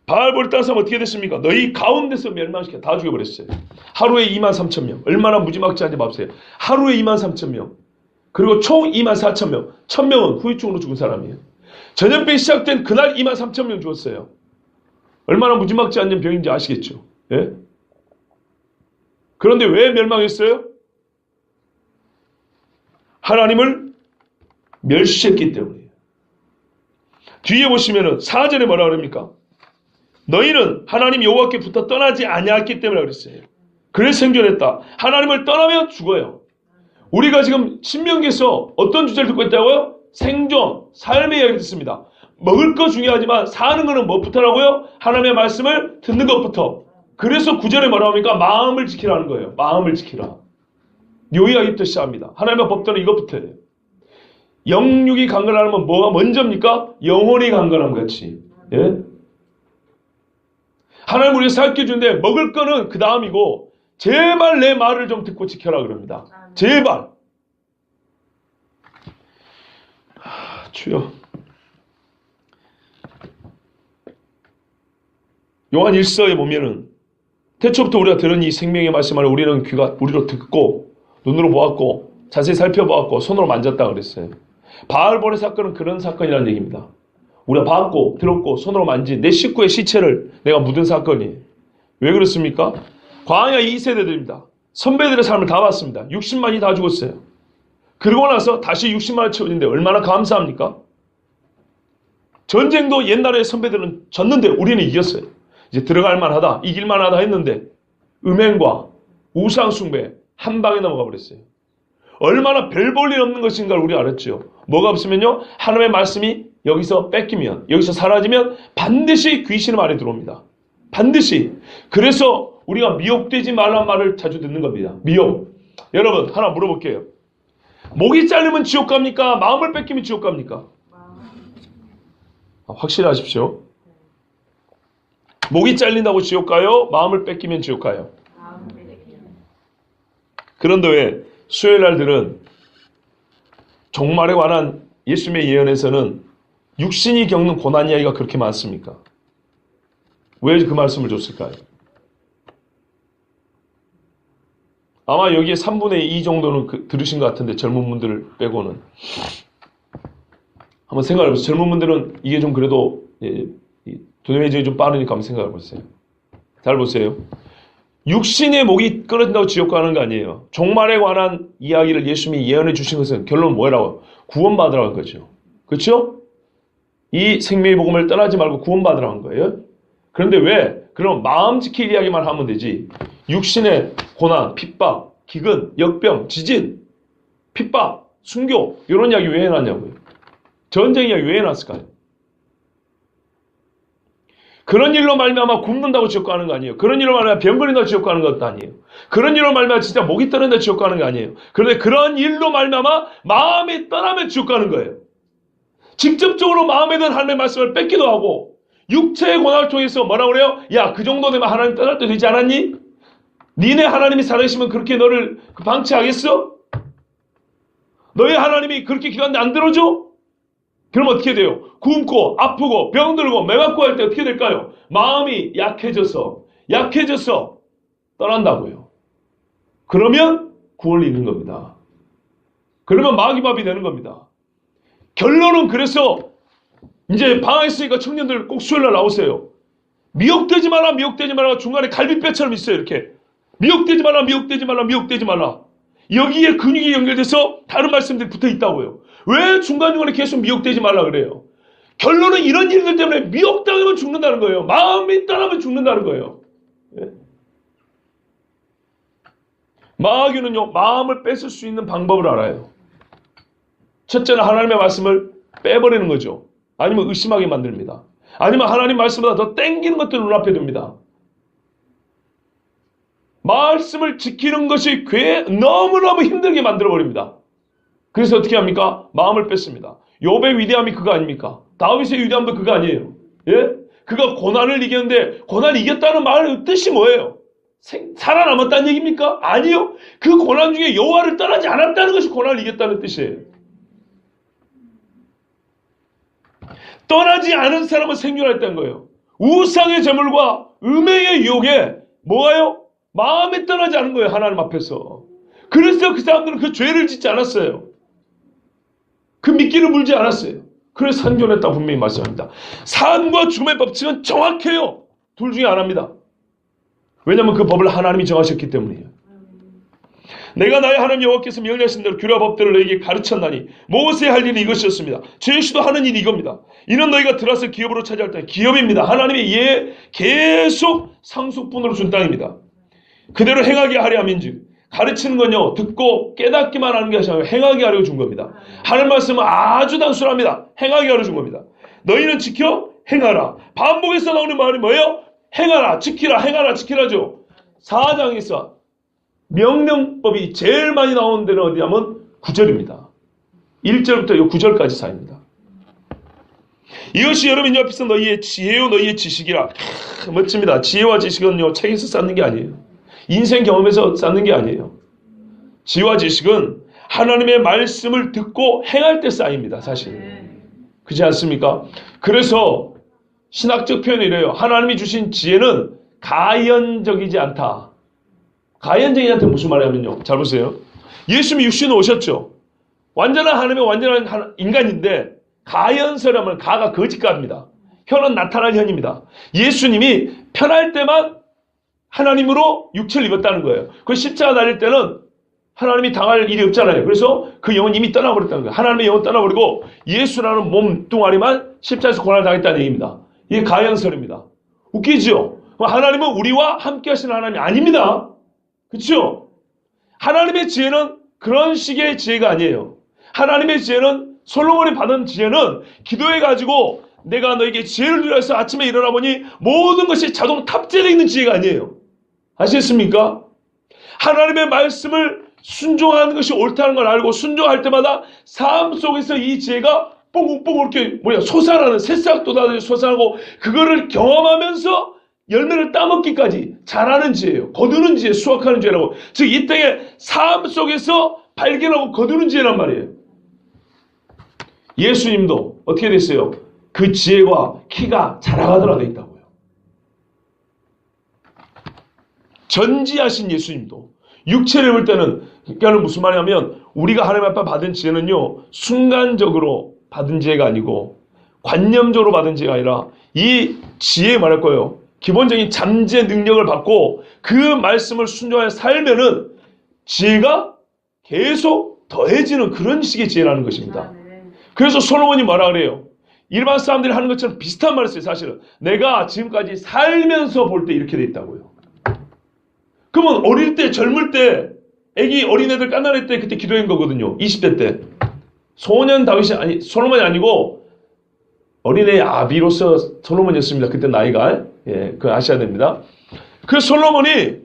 바알볼을 따라서 어떻게 됐습니까? 너희 가운데서 멸망시켜 다 죽여버렸어요. 하루에 23,000명. 얼마나 무지막지한지 봐보세요. 하루에 23,000명. 그리고 총 24,000명. 1,000명은 후유증으로 죽은 사람이에요. 전염병이 시작된 그날 23,000명 죽었어요. 얼마나 무지막지한 병인지 아시겠죠? 예? 그런데 왜 멸망했어요? 하나님을 멸시했기 때문이에요. 뒤에 보시면은 4절에 뭐라 그럽니까? 너희는 하나님 여호와께 붙어 떠나지 아니했기 때문에 그랬어요. 그래서 생존했다. 하나님을 떠나면 죽어요. 우리가 지금 신명기에서 어떤 주제를 듣고 있다고요? 생존, 삶의 이야기를 듣습니다. 먹을 거 중요하지만 사는 거는 뭐부터라고요? 하나님의 말씀을 듣는 것부터. 그래서 9절에 뭐라고 합니까? 마음을 지키라는 거예요. 마음을 지키라. 요 이야기부터 시작합니다. 하나님의 법도는 이것부터예요. 영육이 강건하면 뭐가 먼저입니까? 영혼이 강건함 같이. 예? 하나님 우리가 살게 주는데 먹을 거는 그 다음이고 제발 내 말을 좀 듣고 지켜라 그럽니다. 제발. 주여. 요한 1서에 보면은 태초부터 우리가 들은 이 생명의 말씀을 우리는 우리로 듣고 눈으로 보았고 자세히 살펴보았고 손으로 만졌다 그랬어요. 바알볼의 사건은 그런 사건이라는 얘기입니다. 우리가 봤고 들었고 손으로 만진 내 식구의 시체를 내가 묻은 사건이에요. 왜 그렇습니까? 광야 2세대들입니다. 선배들의 삶을 다 봤습니다. 60만이 다 죽었어요. 그러고 나서 다시 60만을 채워진데 얼마나 감사합니까? 전쟁도 옛날에 선배들은 졌는데 우리는 이겼어요. 이제 들어갈 만하다, 이길 만하다 했는데 음행과 우상숭배 한 방에 넘어가 버렸어요. 얼마나 별 볼 일 없는 것인가를 우리가 알았죠. 뭐가 없으면요, 하나님의 말씀이 여기서 뺏기면, 여기서 사라지면 반드시 귀신의 말이 들어옵니다. 반드시. 그래서 우리가 미혹되지 말란 말을 자주 듣는 겁니다. 미혹. 여러분 하나 물어볼게요. 목이 잘리면 지옥 갑니까? 마음을 뺏기면 지옥 갑니까? 확실하십시오. 목이 잘린다고 지옥 가요? 마음을 뺏기면 지옥 가요? 그런데 왜 수요일 날들은 종말에 관한 예수님의 예언에서는 육신이 겪는 고난 이야기가 그렇게 많습니까? 왜 그 말씀을 줬을까요? 아마 여기에 3분의 2 정도는 들으신 것 같은데 젊은 분들 빼고는 한번 생각해 보세요. 젊은 분들은 이게 좀 그래도 도매증이 좀 빠르니까 한번 생각해 보세요. 잘 보세요. 육신의 목이 끊어진다고 지옥 가는 거 아니에요. 종말에 관한 이야기를 예수님이 예언해 주신 것은 결론은 뭐라고? 구원받으라는 거죠. 그렇죠? 이 생명의 복음을 떠나지 말고 구원받으라는 거예요. 그런데 왜? 그럼 마음 지킬 이야기만 하면 되지. 육신의 고난, 핍박, 기근, 역병, 지진, 핍박, 순교 이런 이야기 왜 해놨냐고요. 전쟁 이야기 왜 해놨을까요? 그런 일로 말미암아 굶는다고 지옥 가는 거 아니에요. 그런 일로 말미암아 병 걸린다고 지옥 가는 것도 아니에요. 그런 일로 말미암아 진짜 목이 떨어진다고 지옥 가는 거 아니에요. 그런데 그런 일로 말미암아 마음이 떠나면 지옥 가는 거예요. 직접적으로 마음에 든 하나님의 말씀을 뺏기도 하고 육체의 고난을 통해서 뭐라고 그래요? 야, 그 정도 되면 하나님 떠날 때 되지 않았니? 니네 하나님이 살아계시면 그렇게 너를 방치하겠어? 너희 하나님이 그렇게 기도하는데 안 들어줘? 그럼 어떻게 돼요? 굶고 아프고 병들고 매맞고 할 때 어떻게 될까요? 마음이 약해져서 떠난다고요. 그러면 구원을 잃는 겁니다. 그러면 마귀밥이 되는 겁니다. 결론은 그래서 이제 방학했으니까 청년들 꼭 수요일날 나오세요. 미혹되지 말라 중간에 갈비뼈처럼 있어요. 이렇게 미혹되지 말라. 여기에 근육이 연결돼서 다른 말씀들이 붙어 있다고요. 왜 중간중간에 계속 미혹되지 말라 그래요? 결론은 이런 일들 때문에 미혹당하면 죽는다는 거예요. 마음이 떠나면 죽는다는 거예요. 예? 마귀는요, 마음을 뺏을 수 있는 방법을 알아요. 첫째는 하나님의 말씀을 빼버리는 거죠. 아니면 의심하게 만듭니다. 아니면 하나님 말씀보다 더 땡기는 것들을 눈앞에 둡니다. 말씀을 지키는 것이 너무너무 힘들게 만들어버립니다. 그래서 어떻게 합니까? 마음을 뺐습니다. 욥의 위대함이 그거 아닙니까? 다윗의 위대함도 그거 아니에요. 예? 그가 고난을 이겼는데 고난을 이겼다는 말의 뜻이 뭐예요? 살아남았다는 얘기입니까? 아니요. 그 고난 중에 여호와를 떠나지 않았다는 것이 고난을 이겼다는 뜻이에요. 떠나지 않은 사람은 생존했다는 거예요. 우상의 제물과 음행의 유혹에 뭐가요? 마음이 떠나지 않은 거예요. 하나님 앞에서. 그래서 그 사람들은 그 죄를 짓지 않았어요. 그 미끼를 물지 않았어요. 그래서 생존했다 분명히 말씀합니다. 삶과 죽음의 법칙은 정확해요. 둘 중에 하나입니다. 왜냐하면 그 법을 하나님이 정하셨기 때문이에요. 내가 나의 하나님 여호와께서 명령하신 대로 규례와 법들을 너에게 가르쳤나니 모세의 할 일이 이것이었습니다. 죄수도 하는 일이 이겁니다. 이는 너희가 들어서 기업으로 차지할 땅 기업입니다. 하나님이 이에 계속 상속분으로 준 땅입니다. 그대로 행하게 하려 함인즉 가르치는 건요 듣고 깨닫기만 하는 것이 아니라 행하게 하려고 준 겁니다. 하는 말씀은 아주 단순합니다. 행하게 하려 준 겁니다. 너희는 지켜 행하라. 반복해서 나오는 말이 뭐예요? 행하라 지키라 행하라 지키라죠. 4장에서 명령법이 제일 많이 나오는 데는 어디냐면 9절입니다. 1절부터 9절까지 사입니다. 이것이 여러분 앞에서 너희의 지혜요 너희의 지식이라. 멋집니다. 지혜와 지식은요 책에서 쌓는 게 아니에요. 인생 경험에서 쌓는 게 아니에요. 지혜와 지식은 하나님의 말씀을 듣고 행할 때 쌓입니다. 사실은. 그렇지 않습니까? 그래서 신학적 표현이 이래요. 하나님이 주신 지혜는 가연적이지 않다. 가연적이한테 무슨 말이냐면요. 잘 보세요. 예수님이 육신으로 오셨죠. 완전한 하나님의 완전한 인간인데 가연서라면 가가 거짓가입니다. 현은 나타난 현입니다. 예수님이 편할 때만 하나님으로 육체를 입었다는 거예요. 그 십자가 달릴 때는 하나님이 당할 일이 없잖아요. 그래서 그 영은 이미 떠나버렸다는 거예요. 하나님의 영은 떠나버리고 예수라는 몸뚱아리만 십자가에서 고난을 당했다는 얘기입니다. 이게 가연설입니다. 웃기죠? 하나님은 우리와 함께 하시는 하나님이 아닙니다. 그렇죠? 하나님의 지혜는 그런 식의 지혜가 아니에요. 하나님의 지혜는 솔로몬이 받은 지혜는 기도해가지고 내가 너에게 지혜를 주려서 아침에 일어나 보니 모든 것이 자동 탑재되어 있는 지혜가 아니에요. 아시겠습니까? 하나님의 말씀을 순종하는 것이 옳다는 걸 알고 순종할 때마다 삶 속에서 이 지혜가 뽕뽕 이렇게 솟아나는 새싹 돋아서 솟아나고 그거를 경험하면서 열매를 따먹기까지 잘하는 지혜예요. 거두는 지혜, 수확하는 지혜라고. 즉 이 땅의 삶 속에서 발견하고 거두는 지혜란 말이에요. 예수님도 어떻게 됐어요? 그 지혜와 키가 자라가더라 돼 있다고요. 전지하신 예수님도 육체를 입을 때는 그러니까 무슨 말이냐면 우리가 하나님 앞에 받은 지혜는요 순간적으로 받은 지혜가 아니고 관념적으로 받은 지혜가 아니라 이 지혜 말할 거예요. 기본적인 잠재 능력을 받고 그 말씀을 순종하여 살면은 지혜가 계속 더해지는 그런 식의 지혜라는 것입니다. 그래서 솔로몬이 뭐라 그래요? 일반 사람들이 하는 것처럼 비슷한 말을 써요. 사실은 내가 지금까지 살면서 볼 때 이렇게 돼 있다고요. 그러면 어릴 때 젊을 때 애기 어린애들 깐난할 때 그때 기도한 거거든요. 20대 때 소년 다윗이 아니 솔로몬이 아니고 어린애의 아비로서 솔로몬이었습니다. 그때 나이가 그거 아셔야 됩니다. 그 솔로몬이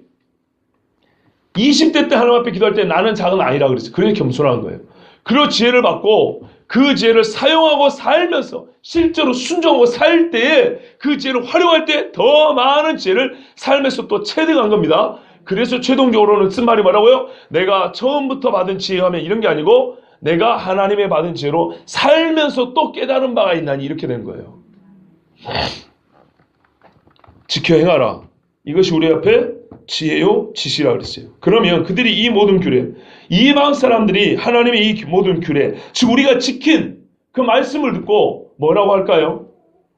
20대 때 하나님 앞에 기도할 때 나는 작은 아이라 그랬어요. 그래서 겸손한 거예요. 그리고 지혜를 받고 그 지혜를 사용하고 살면서 실제로 순종하고 살 때에 그 지혜를 활용할 때 더 많은 지혜를 삶에서 또 체득한 겁니다. 그래서 최종적으로는 쓴 말이 뭐라고요? 내가 처음부터 받은 지혜하면 이런 게 아니고 내가 하나님의 받은 지혜로 살면서 또 깨달은 바가 있나니 이렇게 된 거예요. 지켜 행하라. 이것이 우리 앞에 지혜요 지시라 그랬어요. 그러면 그들이 이 모든 규례, 이방 사람들이 하나님의 이 모든 규례, 즉 우리가 지킨 그 말씀을 듣고 뭐라고 할까요?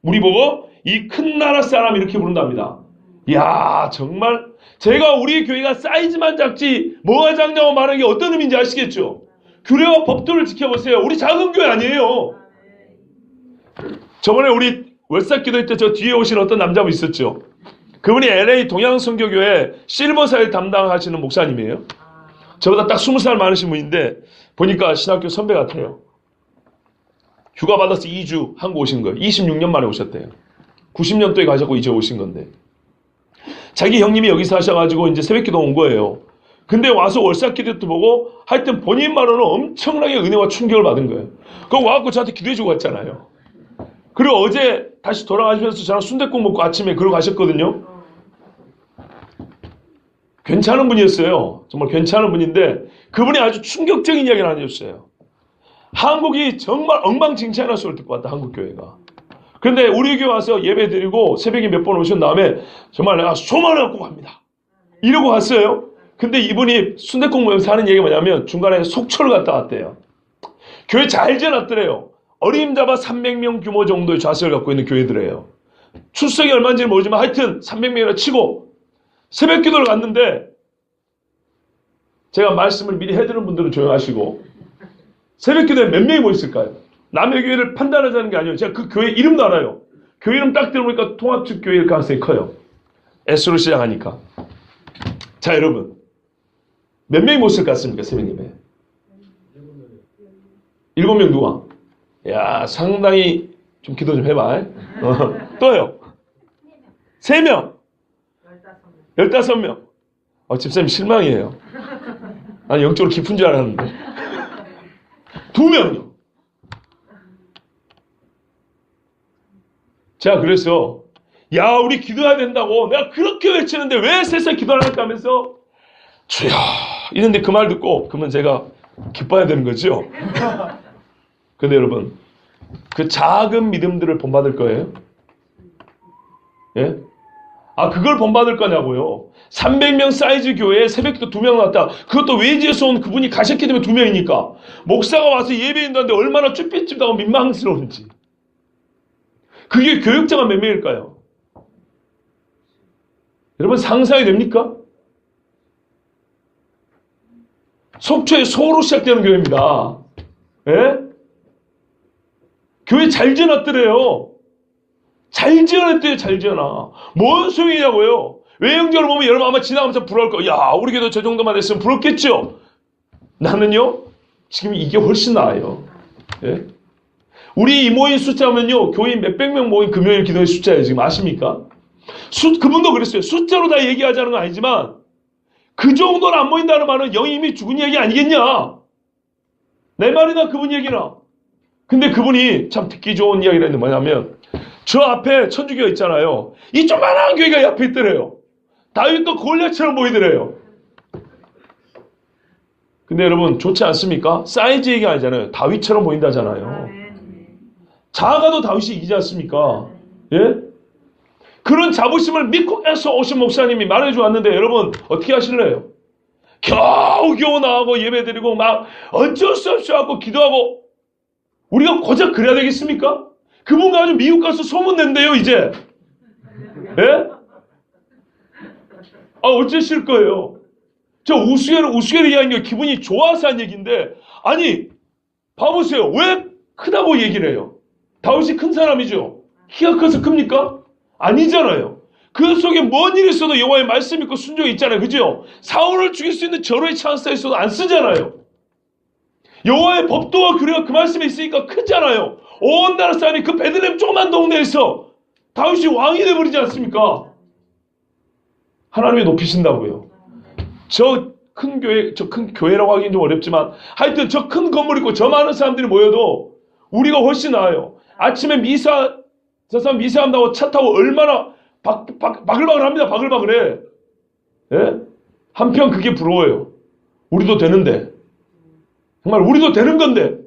우리 보고 이 큰 나라 사람 이렇게 부른답니다. 이야 정말 제가 우리 교회가 사이즈만 작지 뭐가 작냐고 말하는 게 어떤 의미인지 아시겠죠? 규례와 법도를 지켜보세요. 우리 작은 교회 아니에요. 저번에 우리 월삭 기도회 때 저 뒤에 오신 어떤 남자분 있었죠? 그분이 LA 동양선교교회 실버사일 담당하시는 목사님이에요. 저보다 딱 20살 많으신 분인데 보니까 신학교 선배 같아요. 휴가 받아서 2주 한국 오신 거예요. 26년 만에 오셨대요. 90년도에 가셨고 이제 오신 건데. 자기 형님이 여기서 하셔가지고 이제 새벽기도 온 거예요. 근데 와서 월삭기도도 보고 하여튼 본인 말로는 엄청나게 은혜와 충격을 받은 거예요. 그거 와갖고 저한테 기도해주고 갔잖아요. 그리고 어제 다시 돌아가시면서 저랑 순댓국 먹고 아침에 그러고 가셨거든요. 괜찮은 분이었어요. 정말 괜찮은 분인데 그분이 아주 충격적인 이야기를 해줬어요. 한국이 정말 엉망진창이라는 소리를 듣고 왔다. 한국교회가. 그런데 우리 교회 와서 예배 드리고 새벽에 몇 번 오신 다음에 정말 내가 소망을 갖고 갑니다. 이러고 갔어요. 근데 이분이 순댓국 모여서 하는 얘기가 뭐냐면 중간에 속초를 갔다 왔대요. 교회 잘 지어놨더래요. 어림잡아 300명 규모 정도의 좌석을 갖고 있는 교회들이에요. 출석이 얼마인지는 모르지만 하여튼 300명이라 치고 새벽 기도를 갔는데 제가 말씀을 미리 해드리는 분들은 조용하시고 새벽 기도에 몇 명이 모였을까요? 남의 교회를 판단하자는 게 아니에요. 제가 그 교회 이름도 알아요. 교회 이름 딱 들어보니까 통합측 교회일 가능성이 커요. S로 시작하니까. 자 여러분 몇 명이 모였을 것 같습니까? 새벽 예배 7명 누가? 야 상당히 좀 기도 좀 해봐. 또요 3명 15명. 집사님 실망이에요. 아니 영적으로 깊은 줄 알았는데 2명요. 제가 그래서 야 우리 기도해야 된다고 내가 그렇게 외치는데 왜 세상 기도 안 할까 하면서 주여 이런데 그 말 듣고 그러면 제가 기뻐야 되는 거죠. 근데 여러분 그 작은 믿음들을 본받을 거예요? 예? 아 그걸 본받을 거냐고요. 300명 사이즈 교회에 새벽기도 2명 왔다. 그것도 외지에서 온 그분이 가셨기 때문에 2명이니까 목사가 와서 예배인도하는데 얼마나 쭈삣쭈삣하고 민망스러운지. 그게 교역자가 몇 명일까요? 여러분 상상이 됩니까? 속초의 소로 시작되는 교회입니다. 예? 교회 잘 지어놨더래요. 잘 지어놨대요. 잘 지어놔. 뭔 소용이냐고요. 외형적으로 보면 여러분 아마 지나가면서 부러울 거예요. 야 우리 교회도 저 정도만 했으면 부럽겠죠. 나는요 지금 이게 훨씬 나아요. 예? 우리 이 모임 숫자면요 교인 몇백 명 모인 금요일 기도의 숫자예요. 지금 아십니까? 그분도 그랬어요. 숫자로 다 얘기하자는 건 아니지만 그 정도는 안 모인다는 말은 영이 이미 죽은 얘기 아니겠냐. 내 말이나 그분 얘기나. 근데 그분이 참 듣기 좋은 이야기를 했는데 뭐냐면 저 앞에 천주교가 있잖아요. 이 조그만한 교회가 옆에 있더래요. 다윗도 골리앗처럼 보이더래요. 근데 여러분 좋지 않습니까? 사이즈 얘기 아니잖아요. 다윗처럼 보인다잖아요. 작아도 다윗이 이기지 않습니까? 예? 그런 자부심을 믿고 애써 오신 목사님이 말해주었는데 여러분 어떻게 하실래요? 겨우겨우 나가고 예배드리고 막 어쩔 수 없이 하고 기도하고 우리가 고작 그래야 되겠습니까? 그분 가지고 미국 가서 소문 낸대요 이제. 예? 아 어쩌실 거예요? 저 우스개를 이야기한 게 기분이 좋아서 한 얘기인데 아니 봐보세요. 왜 크다고 얘기를 해요? 다윗이 큰 사람이죠. 키가 커서 큽니까? 아니잖아요. 그 속에 뭔 일이 있어도 여호와의 말씀 있고 순종이 있잖아요. 그죠? 사울을 죽일 수 있는 절호의 찬스가 있어도 안 쓰잖아요. 여호와의 법도와 규례가 그 말씀에 있으니까 크잖아요. 온 나라 사람이 그 베들레헴 조그만 동네에서 다윗이 왕이 돼버리지 않습니까? 하나님이 높이신다고요. 저 큰 교회라고 하기는 좀 어렵지만 하여튼 저 큰 건물 있고 저 많은 사람들이 모여도 우리가 훨씬 나아요. 아침에 저 사람 미사한다고 차 타고 얼마나 바글바글 합니다. 바글바글해. 예? 한편 그게 부러워요. 우리도 되는데. 정말 우리도 되는 건데.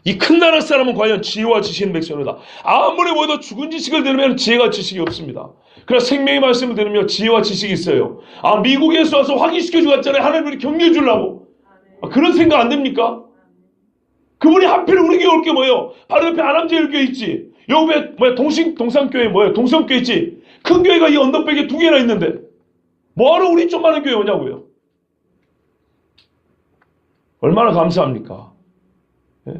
이 큰 나라 사람은 과연 지혜와 지식이 있는 백성이다. 아무리 모여도 죽은 지식을 들으면 지혜와 지식이 없습니다. 그러나 생명의 말씀을 들으면 지혜와 지식이 있어요. 아 미국에서 와서 확인시켜주고 갔잖아요. 하나님이 격려해 주려고. 그런 생각 안 됩니까? 그분이 하필 우리 교회 올 게 뭐예요? 바로 옆에 안암제일교회 있지. 옆에 동산교회 뭐예요? 동성교회 있지. 큰 교회가 이 언덕백에 2개나 있는데 뭐하러 우리 좀만한 교회 오냐고요. 얼마나 감사합니까? 예?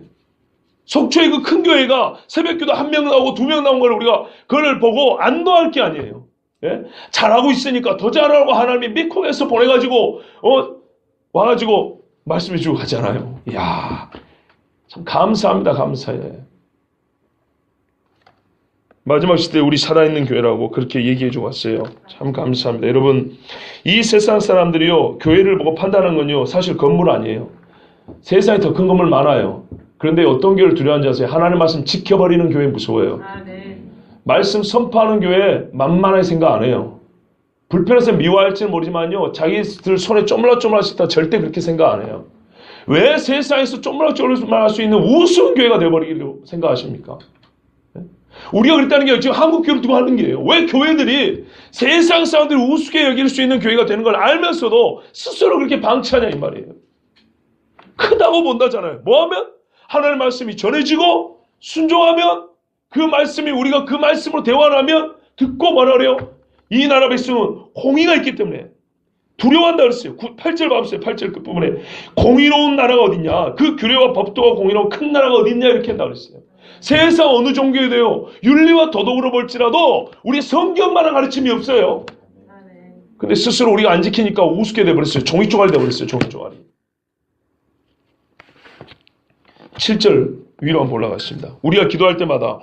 속초의 그 큰 교회가 새벽기도 1명 나오고 2명 나온 걸 우리가 그걸 보고 안도할 게 아니에요. 예? 잘하고 있으니까 더 잘하라고 하나님이 미국에서 보내가지고 와가지고 말씀해 주고 가잖아요. 이야, 참 감사합니다. 감사해. 마지막 시대에 우리 살아있는 교회라고 그렇게 얘기해 주고 왔어요. 참 감사합니다. 여러분, 이 세상 사람들이요, 교회를 보고 판단하는 건요, 사실 건물 아니에요. 세상에 더 큰 건물 많아요. 그런데 어떤 교회를 두려워하는지 아세요? 하나님의 말씀 지켜버리는 교회 무서워요. 말씀 선포하는 교회 만만하게 생각 안 해요. 불편해서 미워할지는 모르지만요, 자기들 손에 쪼물락쪼물락씩 다 절대 그렇게 생각 안 해요. 왜 세상에서 쪼물락쪼물락 할 수 있는 우스운 교회가 되어버리기로 생각하십니까? 우리가 그랬다는 게 지금 한국 교회를 두고 하는 게예요. 왜 교회들이 세상 사람들이 우습게 여길 수 있는 교회가 되는 걸 알면서도 스스로 그렇게 방치하냐 이 말이에요. 크다고 본다잖아요. 뭐하면? 하나님의 말씀이 전해지고 순종하면 그 말씀이 우리가 그 말씀으로 대화를 하면 듣고 뭐라 그래요? 이 나라 백성은 공의가 있기 때문에 두려워한다 그랬어요. 8절 봐보세요. 8절 끝부분에 공의로운 나라가 어딨냐? 그 규례와 법도가 공의로운 큰 나라가 어딨냐? 이렇게 한다 그랬어요. 세상 어느 종교에 대해요. 윤리와 도덕으로 볼지라도 우리 성경만한 가르침이 없어요. 근데 스스로 우리가 안 지키니까 우습게 돼버렸어요. 종이쪼가리 돼버렸어요. 종이쪼가리. 7절 위로 한번 올라가겠습니다. 우리가 기도할 때마다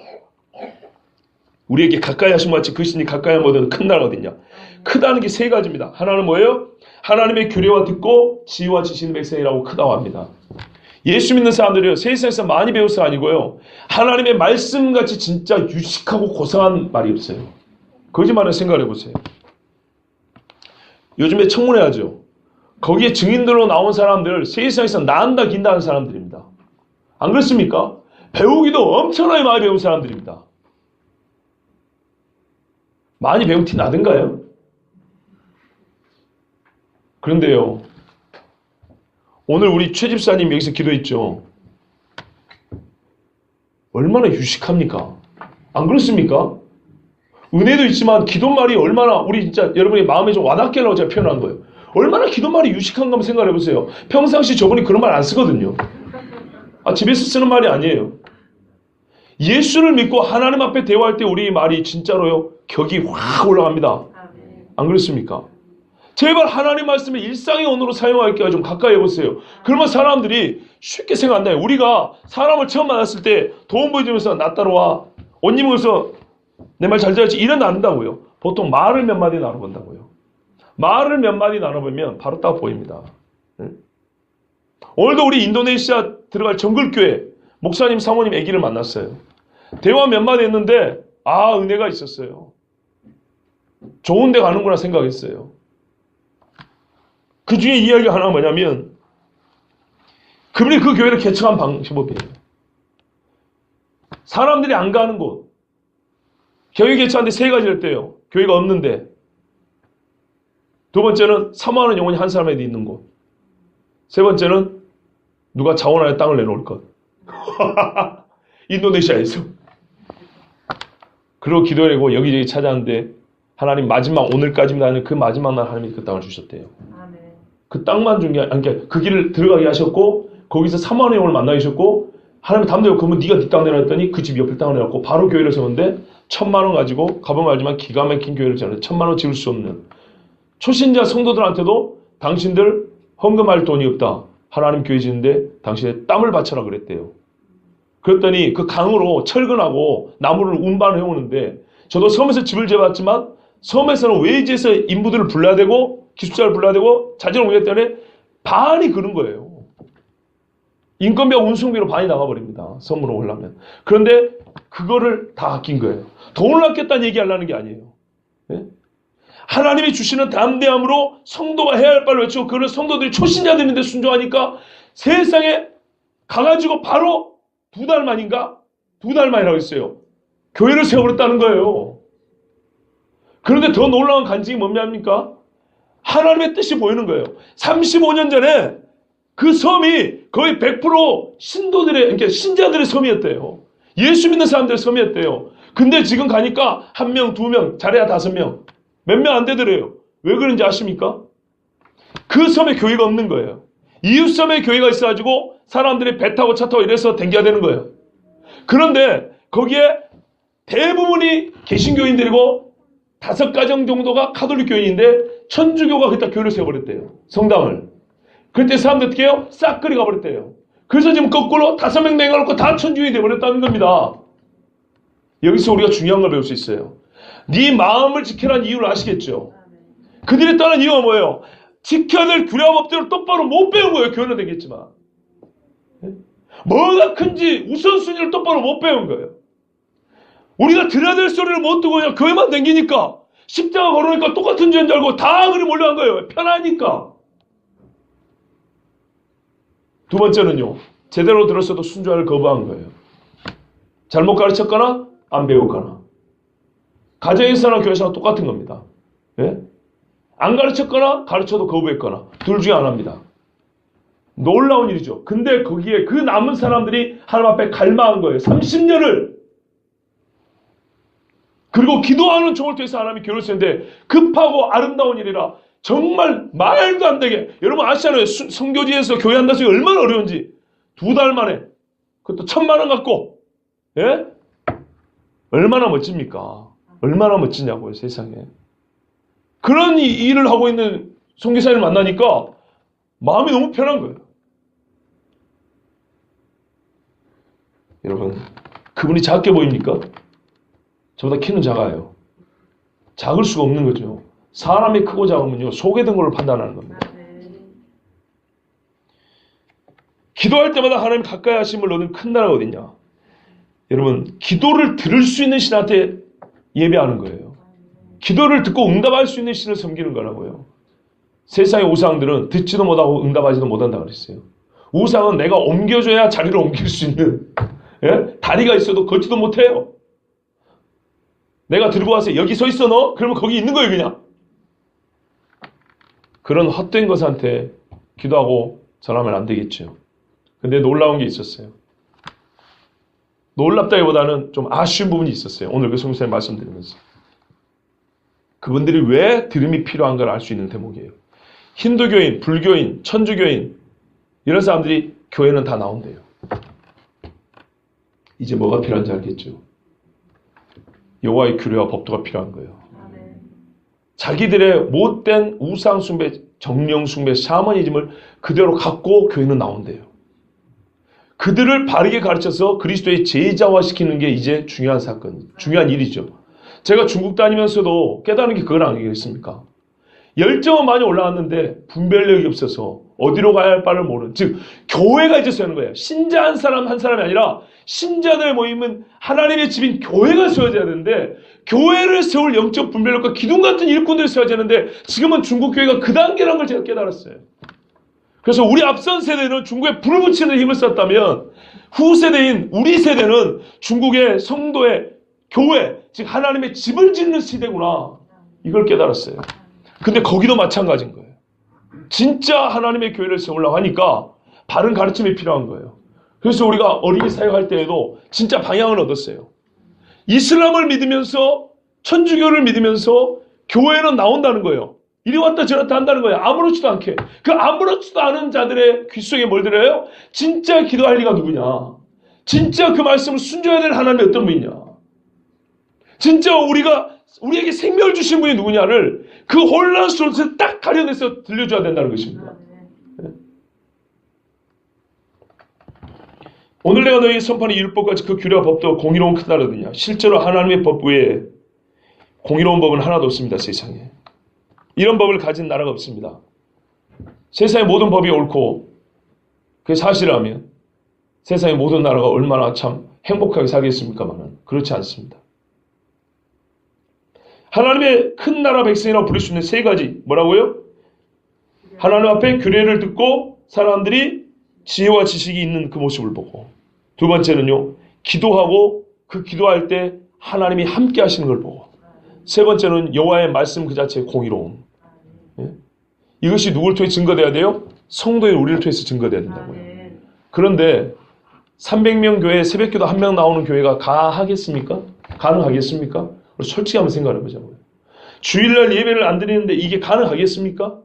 우리에게 가까이 하신 것 같이 그 신이 가까이 하면 큰 나라가 어딨냐? 크다는 게 3가지입니다. 하나는 뭐예요? 하나님의 규례와 듣고 지혜와 지시는 백성이라고 크다고 합니다. 예수 믿는 사람들이요, 세상에서 많이 배워서 아니고요, 하나님의 말씀같이 진짜 유식하고 고상한 말이 없어요. 거짓말을 생각해 보세요. 요즘에 청문회 하죠. 거기에 증인들로 나온 사람들 세상에서 난다 긴다 하는 사람들입니다. 안 그렇습니까? 배우기도 엄청나게 많이 배운 사람들입니다. 많이 배운 티 나던가요? 그런데요, 오늘 우리 최 집사님 여기서 기도했죠. 얼마나 유식합니까? 안 그렇습니까? 은혜도 있지만 기도말이 얼마나 우리 진짜 여러분의 마음에 좀 와닿게 하려고 제가 표현한 거예요. 얼마나 기도말이 유식한가 한번 생각해 보세요. 평상시 저분이 그런 말 안 쓰거든요. 집에서 쓰는 말이 아니에요. 예수를 믿고 하나님 앞에 대화할 때 우리 말이 진짜로요, 격이 확 올라갑니다. 안 그렇습니까? 제발 하나님 말씀을 일상의 언어로 사용하기가 좀 가까이 해보세요. 그러면 사람들이 쉽게 생각 안 나요. 우리가 사람을 처음 만났을 때 도움 보여주면서 나 따라와, 옷 입으면서 내 말 잘 들었지 이런 나눈다고요. 보통 말을 몇 마디 나눠본다고요. 말을 몇 마디 나눠보면 바로 딱 보입니다. 오늘도 우리 인도네시아 들어갈 정글교회 목사님 사모님 아기를 만났어요. 대화 몇 마디 했는데 은혜가 있었어요. 좋은 데 가는구나 생각했어요. 그 중에 이야기가 하나가 뭐냐면 그분이 그 교회를 개척한 방법이에요. 사람들이 안 가는 곳, 교회 개척하는데 3가지를 했대요. 교회가 없는데. 2번째는 사모하는 영혼이 한 사람에게 있는 곳. 3번째는 누가 자원 안에 땅을 내놓을 것. 인도네시아에서. 그리고 기도하고 여기저기 찾아왔는데 하나님 마지막 오늘까지입니다 하는 그 마지막 날 하나님이 그 땅을 주셨대요. 그 땅만 준 게 아니라 그 길을 들어가게 하셨고 거기서 사모하는 영혼을 만나게 하셨고 하나님 담대로 그러면 네가 네 땅 내라 했더니 그 집 옆에 땅을 내놨고 바로 교회를 세웠는데 1,000만 원 가지고 가보면 알지만 기가 막힌 교회를 세웠는데 1,000만 원 지을 수 없는 초신자 성도들한테도 당신들 헌금할 돈이 없다. 하나님 교회 짓는데 당신의 땀을 바쳐라 그랬대요. 그랬더니 그 강으로 철근하고 나무를 운반을 해오는데 저도 섬에서 집을 재봤지만 섬에서는 외지에서 인부들을 불러야 되고 기숙사를 불러야 되고 자재를 옮겨야 때문에 반이 그런 거예요. 인건비와 운송비로 반이 나가버립니다. 섬으로 오려면. 그런데 그거를 다 아낀 거예요. 돈을 아꼈다는 얘기하려는 게 아니에요. 네? 하나님이 주시는 담대함으로 성도가 해야 할 바를 외치고 그런 성도들이 초신자들인데 순종하니까 세상에 가가지고 바로 2달 만인가? 2달 만이라고 했어요. 교회를 세워버렸다는 거예요. 그런데 더 놀라운 간증이 뭡니까? 하나님의 뜻이 보이는 거예요. 35년 전에 그 섬이 거의 100% 신도들의, 그러니까 신자들의 섬이었대요. 예수 믿는 사람들 섬이었대요. 근데 지금 가니까 1명, 2명, 잘해야 5명. 몇 명 안 되더래요. 왜 그런지 아십니까? 그 섬에 교회가 없는 거예요. 이웃 섬에 교회가 있어가지고 사람들이 배 타고 차 타고 이래서 댕겨야 되는 거예요. 그런데 거기에 대부분이 개신교인들이고 5가정 정도가 가톨릭 교인인데 천주교가 그때 교회를 세워버렸대요. 성당을. 그때 사람들 어떻게 해요? 싹 끌이 가버렸대요. 그래서 지금 거꾸로 5명 내가놓고 다 천주교인이 되어버렸다는 겁니다. 여기서 우리가 중요한 걸 배울 수 있어요. 네 마음을 지켜라는 이유를 아시겠죠? 그들이 따른 이유가 뭐예요? 지켜야 될 규례와 법대로 똑바로 못 배운 거예요. 교회는 되겠지만. 뭐가 큰지 우선순위를 똑바로 못 배운 거예요. 우리가 들어야 될 소리를 못 듣고 그냥 교회만 댕기니까 십자가 걸으니까 똑같은 죄인 줄 알고 다 그리 몰려간 거예요. 편하니까. 두 번째는요. 제대로 들었어도 순종을 거부한 거예요. 잘못 가르쳤거나 안 배웠거나. 가정에서나 교회에서나 똑같은 겁니다. 예? 안 가르쳤거나 가르쳐도 거부했거나 둘 중에 하나입니다. 놀라운 일이죠. 근데 거기에 그 남은 사람들이 하나님 앞에 갈망한 거예요. 30년을. 그리고 기도하는 종을 통해서 하나님이 교회를 쓰는데 급하고 아름다운 일이라 정말 말도 안 되게. 여러분 아시잖아요. 선교지에서 교회한다는 게 얼마나 어려운지. 2달 만에 그것도 1,000만 원 갖고. 예? 얼마나 멋집니까? 얼마나 멋지냐고요, 세상에. 그런 일을 하고 있는 선교사님을 만나니까 마음이 너무 편한 거예요. 여러분, 그분이 작게 보입니까? 저보다 키는 작아요. 작을 수가 없는 거죠. 사람이 크고 작으면요, 속에 든 걸로 판단하는 겁니다. 기도할 때마다 하나님 가까이 하심을 얻는 큰 나라가 어딨냐? 여러분, 기도를 들을 수 있는 신한테 예배하는 거예요. 기도를 듣고 응답할 수 있는 신을 섬기는 거라고요. 세상의 우상들은 듣지도 못하고 응답하지도 못한다고 그랬어요. 우상은 내가 옮겨줘야 자리를 옮길 수 있는, 예? 다리가 있어도 걷지도 못해요. 내가 들고 와서 여기 서 있어 너? 그러면 거기 있는 거예요 그냥. 그런 헛된 것한테 기도하고 전하면 안 되겠죠. 근데 놀라운 게 있었어요. 놀랍다기보다는 좀 아쉬운 부분이 있었어요. 오늘 그 성수님 말씀드리면서. 그분들이 왜 들음이 필요한 걸 알 수 있는 대목이에요. 힌두교인, 불교인, 천주교인 이런 사람들이 교회는 다 나온대요. 이제 뭐가 필요한지 알겠죠. 여호와의 규례와 법도가 필요한 거예요. 자기들의 못된 우상 숭배, 정령 숭배, 샤머니즘을 그대로 갖고 교회는 나온대요. 그들을 바르게 가르쳐서 그리스도의 제자화시키는 게 이제 중요한 사건, 중요한 일이죠. 제가 중국 다니면서도 깨달은 게 그건 아니겠습니까? 열정은 많이 올라왔는데 분별력이 없어서 어디로 가야 할 바를 모르는, 즉 교회가 이제 서는 거예요. 신자 한 사람 한 사람이 아니라 신자들의 모임은 하나님의 집인 교회가 세워져야 되는데 교회를 세울 영적 분별력과 기둥 같은 일꾼들이 세워져야 되는데 지금은 중국 교회가 그 단계라는 걸 제가 깨달았어요. 그래서 우리 앞선 세대는 중국에 불을 붙이는 힘을 썼다면 후세대인 우리 세대는 중국의 성도의 교회, 즉 하나님의 집을 짓는 시대구나. 이걸 깨달았어요. 근데 거기도 마찬가지인 거예요. 진짜 하나님의 교회를 세우려고 하니까 바른 가르침이 필요한 거예요. 그래서 우리가 어린이 사역할 때에도 진짜 방향을 얻었어요. 이슬람을 믿으면서 천주교를 믿으면서 교회는 나온다는 거예요. 이리 왔다 저리 왔다 한다는 거예요. 아무렇지도 않게. 그 아무렇지도 않은 자들의 귀 속에 뭘 들어요? 진짜 기도할 리가 누구냐? 진짜 그 말씀을 순종해야 될 하나님이 어떤 분이냐? 진짜 우리에게 생명을 주신 분이 누구냐를 그 혼란스러운 것을 딱 가려내서 들려줘야 된다는 것입니다. 오늘 내가 너희 선포하는 이 율법까지 그 규례와 법도 공의로운 큰 나라더냐. 실제로 하나님의 법 외에 공의로운 법은 하나도 없습니다. 세상에. 이런 법을 가진 나라가 없습니다. 세상의 모든 법이 옳고 그게 사실이라면 세상의 모든 나라가 얼마나 참 행복하게 살겠습니까마는 그렇지 않습니다. 하나님의 큰 나라 백성이라고 부를 수 있는 세 가지. 뭐라고요? 하나님 앞에 규례를 듣고 사람들이 지혜와 지식이 있는 그 모습을 보고, 두 번째는요, 기도하고 그 기도할 때 하나님이 함께 하시는 걸 보고, 세 번째는 여호와의 말씀 그 자체의 공의로움. 예? 이것이 누구를 통해 증거돼야 돼요? 성도의 우리를 통해서 증거돼야 된다고요. 그런데 300명 교회 새벽기도 1명 나오는 교회가 가하겠습니까? 가능하겠습니까? 솔직히 한번 생각해 보자고요. 주일날 예배를 안 드리는데 이게 가능하겠습니까?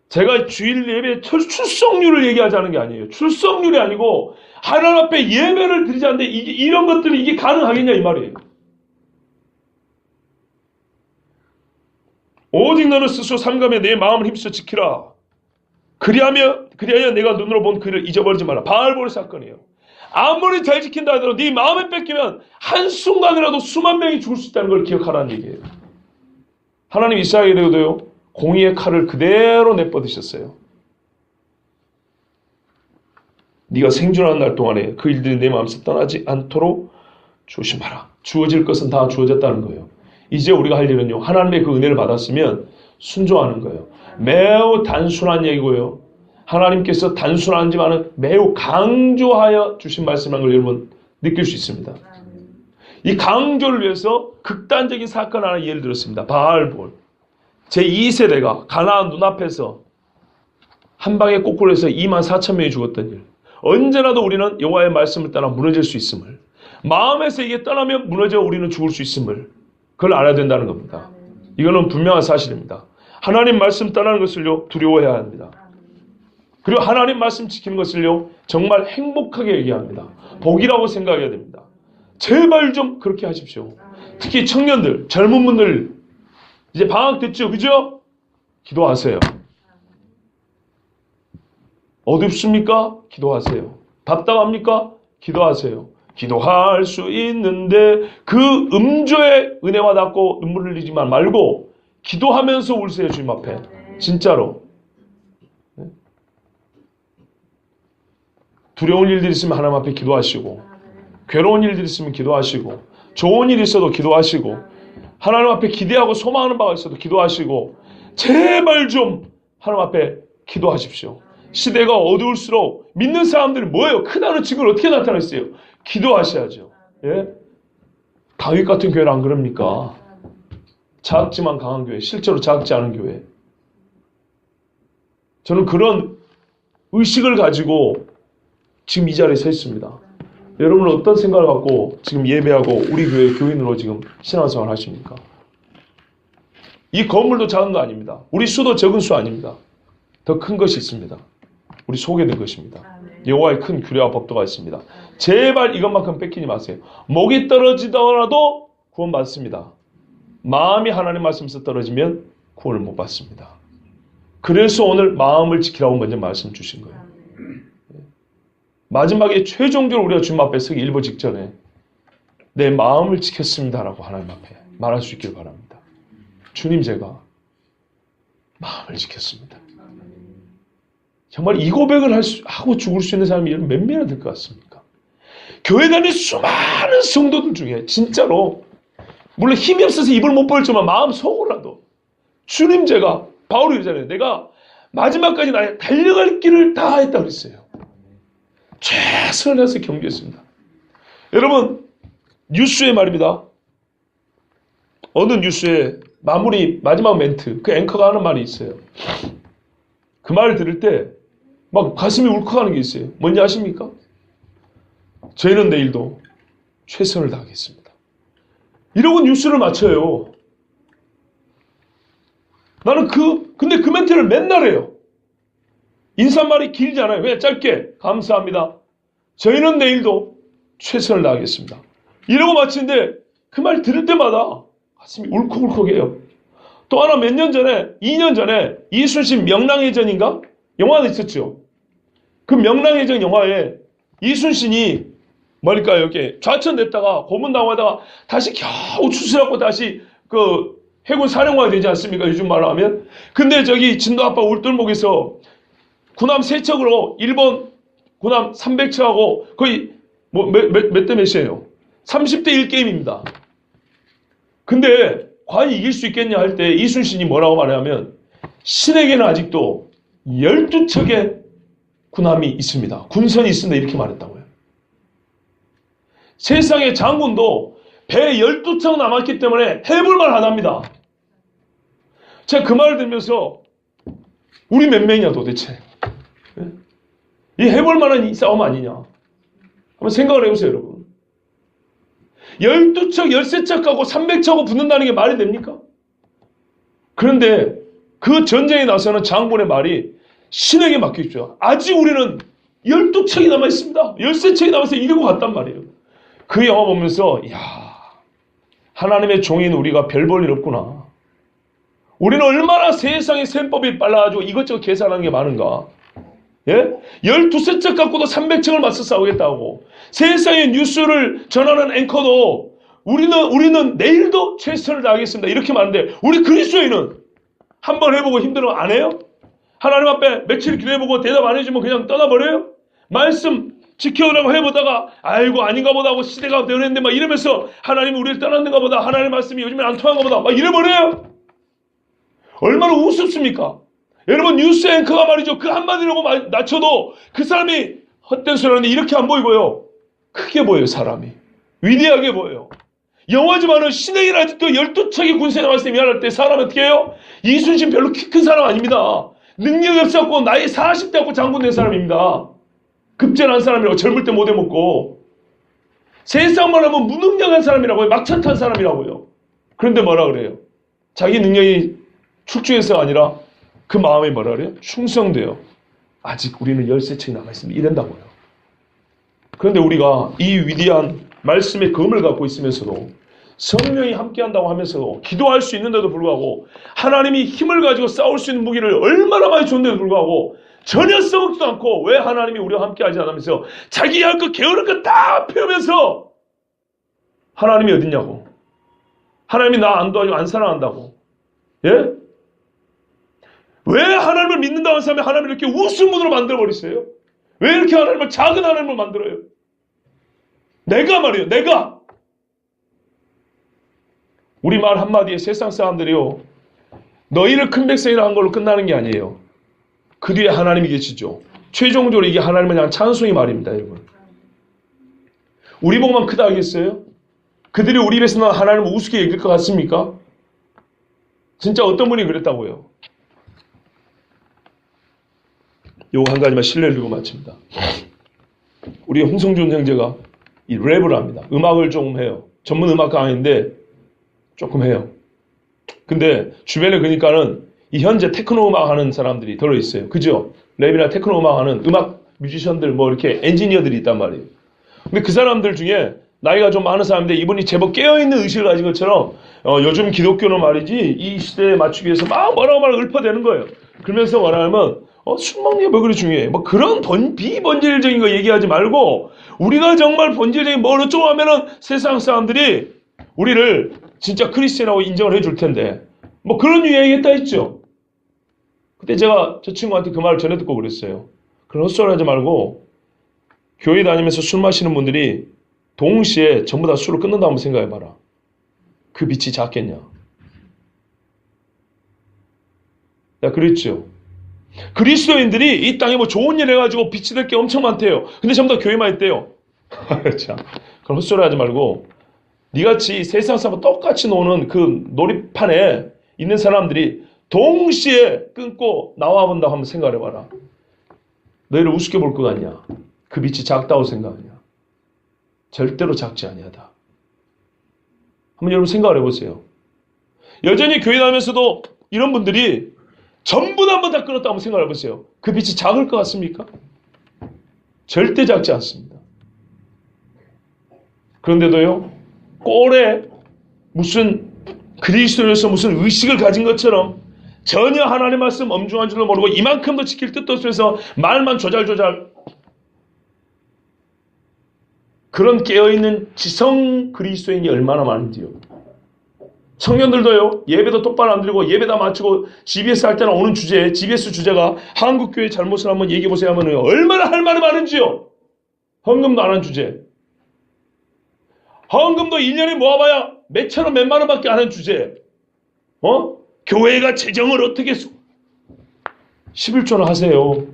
제가 주일 예배 출석률을 얘기하자는 게 아니에요. 출석률이 아니고 하나님 앞에 예배를 드리지 않는데 이런 것들이 이게 가능하겠냐 이 말이에요. 오직 너는 스스로 삼가며 내 마음을 힘써 지키라. 그리하여 내가 눈으로 본 그를 잊어버리지 마라. 바알볼 사건이에요. 아무리 잘 지킨다 하더라도 네 마음에 뺏기면 한순간이라도 수만 명이 죽을 수 있다는 걸 기억하라는 얘기예요. 하나님 이스라엘에도요. 공의의 칼을 그대로 내뻗으셨어요. 네가 생존하는 날 동안에 그 일들이 내 마음에서 떠나지 않도록 조심하라. 주어질 것은 다 주어졌다는 거예요. 이제 우리가 할 일은요. 하나님의 그 은혜를 받았으면 순종하는 거예요. 매우 단순한 얘기고요. 하나님께서 단순하지만은 매우 강조하여 주신 말씀이라는 걸 여러분 느낄 수 있습니다. 이 강조를 위해서 극단적인 사건 하나 예를 들었습니다. 바알볼. 제2세대가 가나안 눈앞에서 한 방에 꼬꾸로 해서 24,000명이 죽었던 일. 언제라도 우리는 여호와의 말씀을 따라 무너질 수 있음을. 마음에서 이게 떠나면 무너져 우리는 죽을 수 있음을. 그걸 알아야 된다는 겁니다. 이거는 분명한 사실입니다. 하나님 말씀 떠나는 것을요 두려워해야 합니다. 그리고 하나님 말씀 지키는 것을요 정말 행복하게 얘기합니다. 복이라고 생각해야 됩니다. 제발 좀 그렇게 하십시오. 특히 청년들, 젊은 분들 이제 방학 됐죠, 그죠? 기도하세요. 어둡습니까? 기도하세요. 답답합니까? 기도하세요. 기도할 수 있는데 그 음조의 은혜와 닿고 눈물을 흘리지만 말고 기도하면서 울세요. 주님 앞에. 진짜로. 두려운 일들이 있으면 하나님 앞에 기도하시고 괴로운 일들이 있으면 기도하시고 좋은 일이 있어도 기도하시고 하나님 앞에 기대하고 소망하는 바가 있어도 기도하시고 제발 좀 하나님 앞에 기도하십시오. 시대가 어두울수록 믿는 사람들이 뭐예요? 크다는 증거를 어떻게 나타냈어요? 기도하셔야죠. 예? 다윗 같은 교회는 안 그럽니까? 작지만 강한 교회, 실제로 작지 않은 교회. 저는 그런 의식을 가지고 지금 이 자리에 서 있습니다. 여러분은 어떤 생각을 갖고 지금 예배하고 우리 교회 교인으로 지금 신앙생활 하십니까? 이 건물도 작은 거 아닙니다. 우리 수도 적은 수 아닙니다. 더 큰 것이 있습니다. 우리 속에 든 것입니다. 여호와의 큰 규례와 법도가 있습니다. 제발 이것만큼 뺏기지 마세요. 목이 떨어지더라도 구원 받습니다. 마음이 하나님 말씀에서 떨어지면 구원을 못 받습니다. 그래서 오늘 마음을 지키라고 먼저 말씀 주신 거예요. 마지막에 최종적으로 우리가 주님 앞에 서기 일보 직전에 내 마음을 지켰습니다라고 하나님 앞에 말할 수 있길 바랍니다. 주님, 제가 마음을 지켰습니다. 정말 이 고백을 하고 죽을 수 있는 사람이 몇 명이나 될 것 같습니까? 교회 다니는 수많은 성도들 중에 진짜로 물론 힘이 없어서 입을 못 벌지만 마음 속으로라도 주님, 제가 바울이 그러잖아요. 내가 마지막까지 나의 달려갈 길을 다 했다고 그랬어요. 최선을 다해서 경주했습니다. 여러분, 뉴스의 말입니다. 어느 뉴스에 마지막 멘트, 그 앵커가 하는 말이 있어요. 그 말을 들을 때 막 가슴이 울컥하는 게 있어요. 뭔지 아십니까? 저희는 내일도 최선을 다하겠습니다. 이러고 뉴스를 마쳐요. 나는 근데 그 멘트를 맨날 해요. 인사말이 길잖아요. 왜? 짧게. 감사합니다. 저희는 내일도 최선을 다하겠습니다. 이러고 마치는데 그 말 들을 때마다 가슴이 울컥울컥해요. 또 하나 몇 년 전에, 2년 전에 이순신 명랑해전인가? 영화가 있었죠. 그 명랑해전 영화에 이순신이 뭘까요? 이렇게 좌천됐다가 고문당하다가 다시 겨우 추스렸고 다시 그 해군 사령관이 되지 않습니까? 요즘 말로 하면. 근데 저기 진도 앞바 울돌목에서 군함 3척으로 일본 군함 300척하고 거의 몇 대 몇이에요? 30대 1게임입니다. 근데 과연 이길 수 있겠냐 할 때 이순신이 뭐라고 말하냐면 신에게는 아직도 12척의 군함이 있습니다. 군선이 있습니다. 이렇게 말했다고요. 세상의 장군도 배 12척 남았기 때문에 해볼만 하답니다. 제가 그 말을 들으면서 우리 몇 명이냐 도대체. 이 해볼 만한 이 싸움 아니냐. 한번 생각을 해보세요, 여러분. 12척, 13척 가고 300척하고 붙는다는 게 말이 됩니까? 그런데 그 전쟁에 나서는 장군의 말이 신에게 맡기십시오. 아직 우리는 12척이 남아있습니다. 13척이 남아서 이러고 갔단 말이에요. 그 영화 보면서 이야, 하나님의 종인 우리가 별 볼 일 없구나. 우리는 얼마나 세상의 셈법이 빨라가지고 이것저것 계산하는 게 많은가. 예? 12척 갖고도 300척을 맞서 싸우겠다고. 세상의 뉴스를 전하는 앵커도 우리는 내일도 최선을 다하겠습니다. 이렇게 말하는데 우리 그리스도인은 한번 해보고 힘들어 안 해요? 하나님 앞에 며칠 기도해보고 대답 안 해주면 그냥 떠나버려요? 말씀 지켜오라고 해보다가 아이고 아닌가 보다 하고 시대가 변했는데 막 이러면서 하나님이 우리를 떠났는가 보다, 하나님 말씀이 요즘에 안 통한가 보다 막 이래버려요? 얼마나 우습습니까? 여러분, 뉴스 앵커가 말이죠, 그 한마디라고 낮춰도 그 사람이 헛된 소리 하는데 이렇게 안 보이고요, 크게 보여요. 사람이 위대하게 보여요. 영화지만은 신에게는 아직도 12척의 군세에 나왔을 때 미안할 때 사람 어떻게 해요? 이순신 별로 키 큰 사람 아닙니다. 능력이 없었고 나이 40대 갖고 장군 된 사람입니다. 급제한 사람이라고, 젊을 때 못 해먹고 세상만 하면 무능력한 사람이라고요. 막차 탄 사람이라고요. 그런데 뭐라 그래요? 자기 능력이 출중해서가 아니라 그 마음이 뭐라 그래요? 충성돼요. 아직 우리는 13척이 남아있습니다. 이런다고요. 그런데 우리가 이 위대한 말씀의 검을 갖고 있으면서도, 성령이 함께한다고 하면서도, 기도할 수 있는데도 불구하고, 하나님이 힘을 가지고 싸울 수 있는 무기를 얼마나 많이 줬는데도 불구하고 전혀 써먹지도 않고, 왜 하나님이 우리와 함께하지 않으면서 자기 할 것 게으른 것 다 펴면서 하나님이 어딨냐고, 하나님이 나 안 도와주고 안 사랑한다고. 예? 왜 하나님을 믿는다는 사람이 하나님을 이렇게 우스문으로 만들어버리세요? 왜 이렇게 하나님을, 작은 하나님을 만들어요? 내가 말이에요, 내가. 우리 말 한마디에 세상 사람들이요, 너희를 큰 백성이라 한 걸로 끝나는 게 아니에요. 그 뒤에 하나님이 계시죠. 최종적으로 이게 하나님을 향한 찬송의 말입니다, 여러분. 우리 보고만 크다 하겠어요? 그들이 우리 입에서 난 하나님을 우습게 여길 것 같습니까? 진짜 어떤 분이 그랬다고요? 요거 한 가지만 신뢰를 두고 마칩니다. 우리 홍성준 형제가 이 랩을 합니다. 음악을 조금 해요. 전문 음악가 아닌데 조금 해요. 근데 주변에 그러니까는 이 현재 테크노 음악 하는 사람들이 들어있어요. 그죠? 랩이나 테크노 음악 하는 음악 뮤지션들, 뭐 이렇게 엔지니어들이 있단 말이에요. 근데 그 사람들 중에 나이가 좀 많은 사람인데 이분이 제법 깨어있는 의식을 가진 것처럼 요즘 기독교는 말이지 이 시대에 맞추기 위해서 막 뭐라고 읊어대는 거예요. 그러면서 뭐라면 술 먹는 게 뭐 그리 중요해. 뭐 그런 비본질적인 거 얘기하지 말고, 우리가 정말 본질적인 뭘 어쩌고 하면은 세상 사람들이 우리를 진짜 크리스천이라고 인정을 해줄 텐데, 뭐 그런 유의 얘기했다 했죠. 그때 제가 저 친구한테 그 말을 전해 듣고 그랬어요. 그런 헛소리 하지 말고 교회 다니면서 술 마시는 분들이 동시에 전부 다 술을 끊는다 한번 생각해봐라. 그 빛이 작겠냐. 내가 그랬죠. 그리스도인들이 이 땅에 뭐 좋은 일 해가지고 빛이 될 게 엄청 많대요. 근데 전부 다 교회만 있대요. 참, 그럼 헛소리 하지 말고, 니같이 세상 사람 똑같이 노는 그 놀이판에 있는 사람들이 동시에 끊고 나와 본다고 한번 생각을 해봐라. 너희를 우습게 볼 것 같냐? 그 빛이 작다고 생각하냐? 절대로 작지 아니하다. 한번 여러분 생각을 해보세요. 여전히 교회 다니면서도 이런 분들이 전부 다 한번 다 끊었다 한번 생각을 해보세요. 그 빛이 작을 것 같습니까? 절대 작지 않습니다. 그런데도요, 꼴에 무슨 그리스도인으로서 무슨 의식을 가진 것처럼 전혀 하나님 말씀 엄중한 줄도 모르고 이만큼도 지킬 뜻도 없으면서 말만 조잘조잘, 그런 깨어있는 지성 그리스도인이 얼마나 많은지요. 청년들도요, 예배도 똑바로 안 드리고 예배 다 마치고 GBS 할 때나 오는 주제, GBS 주제가 한국교회 잘못을 한번 얘기해보세요 하면 얼마나 할 말이 많은지요. 헌금도 안 한 주제. 헌금도 1년에 모아봐야 몇천 원, 몇만 원밖에 안 한 주제. 교회가 재정을 어떻게 11조나 하세요.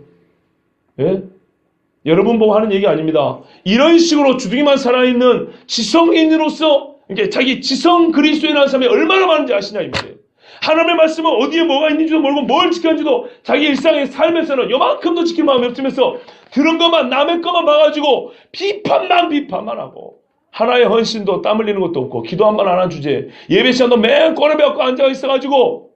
예? 여러분 보고 하는 얘기 아닙니다. 이런 식으로 주둥이만 살아있는 지성인으로서, 이게 자기 지성 그리스도인이라는 사람이 얼마나 많은지 아시냐 이 말이에요. 하나님의 말씀은 어디에 뭐가 있는지도 모르고 뭘 지켰는지도 자기 일상의 삶에서는 요만큼도 지킬 마음이 없으면서 들은 것만 남의 것만 봐가지고 비판만 하고 하나의 헌신도 땀 흘리는 것도 없고 기도 한 번 안 한 주제에 예배 시간도 맨 꼬리배고 앉아 있어가지고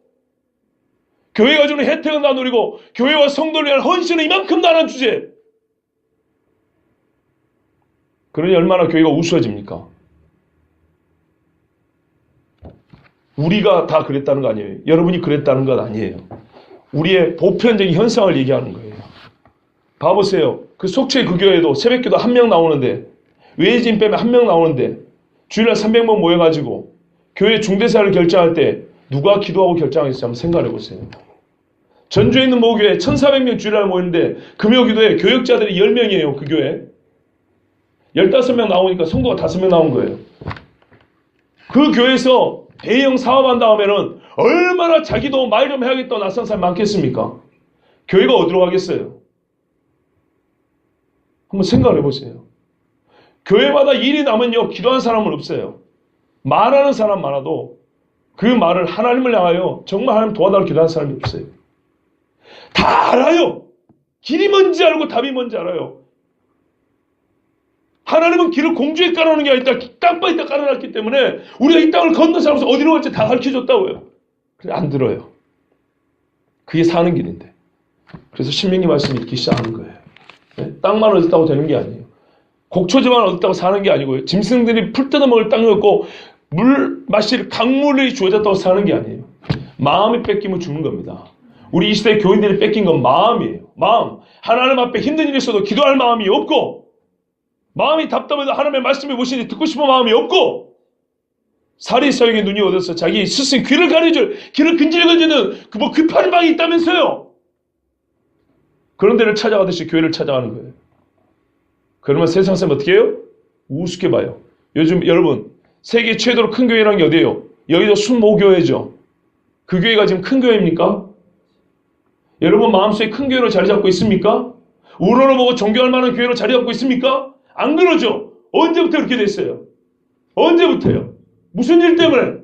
교회가 주는 혜택은 다 누리고 교회와 성도를 위한 헌신은 이만큼도 안 한 주제에 그러니 얼마나 교회가 우스워집니까? 우리가 다 그랬다는 거 아니에요. 여러분이 그랬다는 것 아니에요. 우리의 보편적인 현상을 얘기하는 거예요. 봐보세요. 그 속초의 그 교회도 새벽기도 1명 나오는데 외진 빼면 1명 나오는데 주일날 300명 모여가지고 교회 중대사를 결정할 때 누가 기도하고 결정하겠어요? 한번 생각해 보세요. 전주에 있는 모 교회 1400명 주일날 모이는데 금요기도에 교역자들이 10명이에요. 그 교회 15명 나오니까 성도가 5명 나온 거예요. 그 교회에서 대형 사업한 다음에는 얼마나 자기도 말 좀 해야겠다고 낯선 사람이 많겠습니까? 교회가 어디로 가겠어요? 한번 생각을 해보세요. 교회마다 일이 나면요 기도하는 사람은 없어요. 말하는 사람 많아도 그 말을 하나님을 향하여 정말 하나님 도와달라고 기도하는 사람이 없어요. 다 알아요. 길이 뭔지 알고 답이 뭔지 알아요. 하나님은 길을 공주에 깔아놓는 게 아니라 땅바닥에 깔아놨기 때문에 우리가 이 땅을 건너 살면서 어디로 갈지 다 가르쳐줬다고요. 그래 안 들어요. 그게 사는 길인데. 그래서 신명기 말씀이 이렇게 시작하는 거예요. 네? 땅만 얻었다고 되는 게 아니에요. 곡초지만 얻었다고 사는 게 아니고요. 짐승들이 풀 뜯어먹을 땅이 없고 물 마실 강물이 주어졌다고 사는 게 아니에요. 마음이 뺏기면 죽는 겁니다. 우리 이 시대 교인들이 뺏긴 건 마음이에요. 마음. 하나님 앞에 힘든 일이 있어도 기도할 마음이 없고 마음이 답답해도 하나님의 말씀을 보시니 듣고 싶은 마음이 없고 사리사욕의 눈이 얻어서 자기 스승 귀를 가려줄 귀를 근질근질는 그 급한 방이 있다면서요. 그런 데를 찾아가듯이 교회를 찾아가는 거예요. 그러면 세상 사람 어떻게 해요? 우습게 봐요. 요즘 여러분 세계 최대로 큰 교회라는 게 어디예요? 여기도 순모교회죠. 그 교회가 지금 큰 교회입니까? 여러분 마음속에 큰 교회로 자리 잡고 있습니까? 우러러보고 존경할 만한 교회로 자리 잡고 있습니까? 안 그러죠? 언제부터 그렇게 됐어요? 언제부터요? 무슨 일 때문에?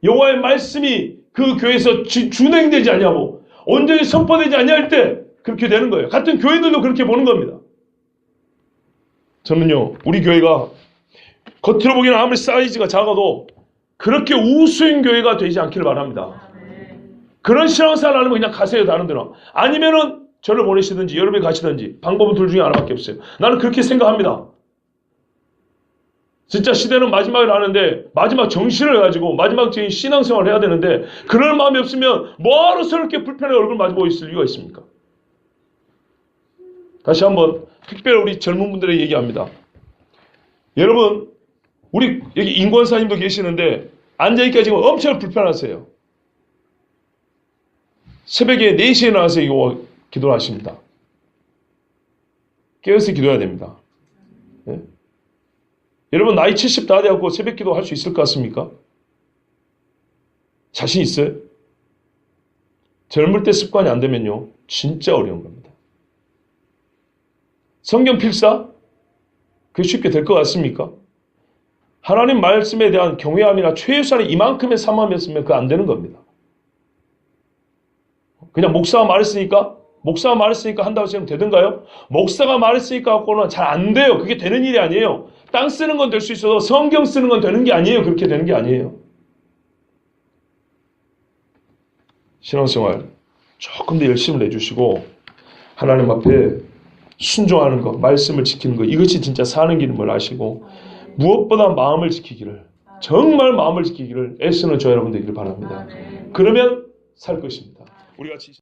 여호와의 말씀이 그 교회에서 준행되지 않냐고 온전히 선포되지 않냐할 때 그렇게 되는 거예요. 같은 교회들도 그렇게 보는 겁니다. 저는요 우리 교회가 겉으로 보기에는 아무리 사이즈가 작아도 그렇게 우수인 교회가 되지 않기를 바랍니다. 그런 신앙생활 하려면 그냥 가세요. 다른 데로. 아니면은 저를 보내시든지 여러분이 가시든지 방법은 둘 중에 하나밖에 없어요. 나는 그렇게 생각합니다. 진짜 시대는 마지막을 하는데 마지막 정신을 가지고 마지막적인 신앙생활을 해야 되는데 그럴 마음이 없으면 뭐하러 저렇게 불편하게 얼굴 마주보고 있을 이유가 있습니까? 다시 한번 특별히 우리 젊은 분들에게 얘기합니다. 여러분 우리 여기 인권사님도 계시는데 앉아있기가 지금 엄청 불편하세요. 새벽에 4시에 나와서 이거 기도를 하십니다. 깨어서 기도해야 됩니다. 네? 여러분 나이 70 다 돼갖고 새벽 기도 할 수 있을 것 같습니까? 자신 있어요? 젊을 때 습관이 안 되면요 진짜 어려운 겁니다. 성경 필사? 그게 쉽게 될 것 같습니까? 하나님 말씀에 대한 경외함이나 최소한의 이만큼의 삼함이었으면 그거 안 되는 겁니다. 그냥 목사가 말했으니까 한다고 생각하면 되던가요? 목사가 말했으니까 갖고는 잘 안 돼요. 그게 되는 일이 아니에요. 땅 쓰는 건 될 수 있어도 성경 쓰는 건 되는 게 아니에요. 그렇게 되는 게 아니에요. 신앙생활 조금 더 열심을 내주시고 하나님 앞에 순종하는 것, 말씀을 지키는 것 이것이 진짜 사는 길임을 아시고 무엇보다 마음을 지키기를 정말 마음을 지키기를 애쓰는 저 여러분 되기를 바랍니다. 그러면 살 것입니다. 우리 같이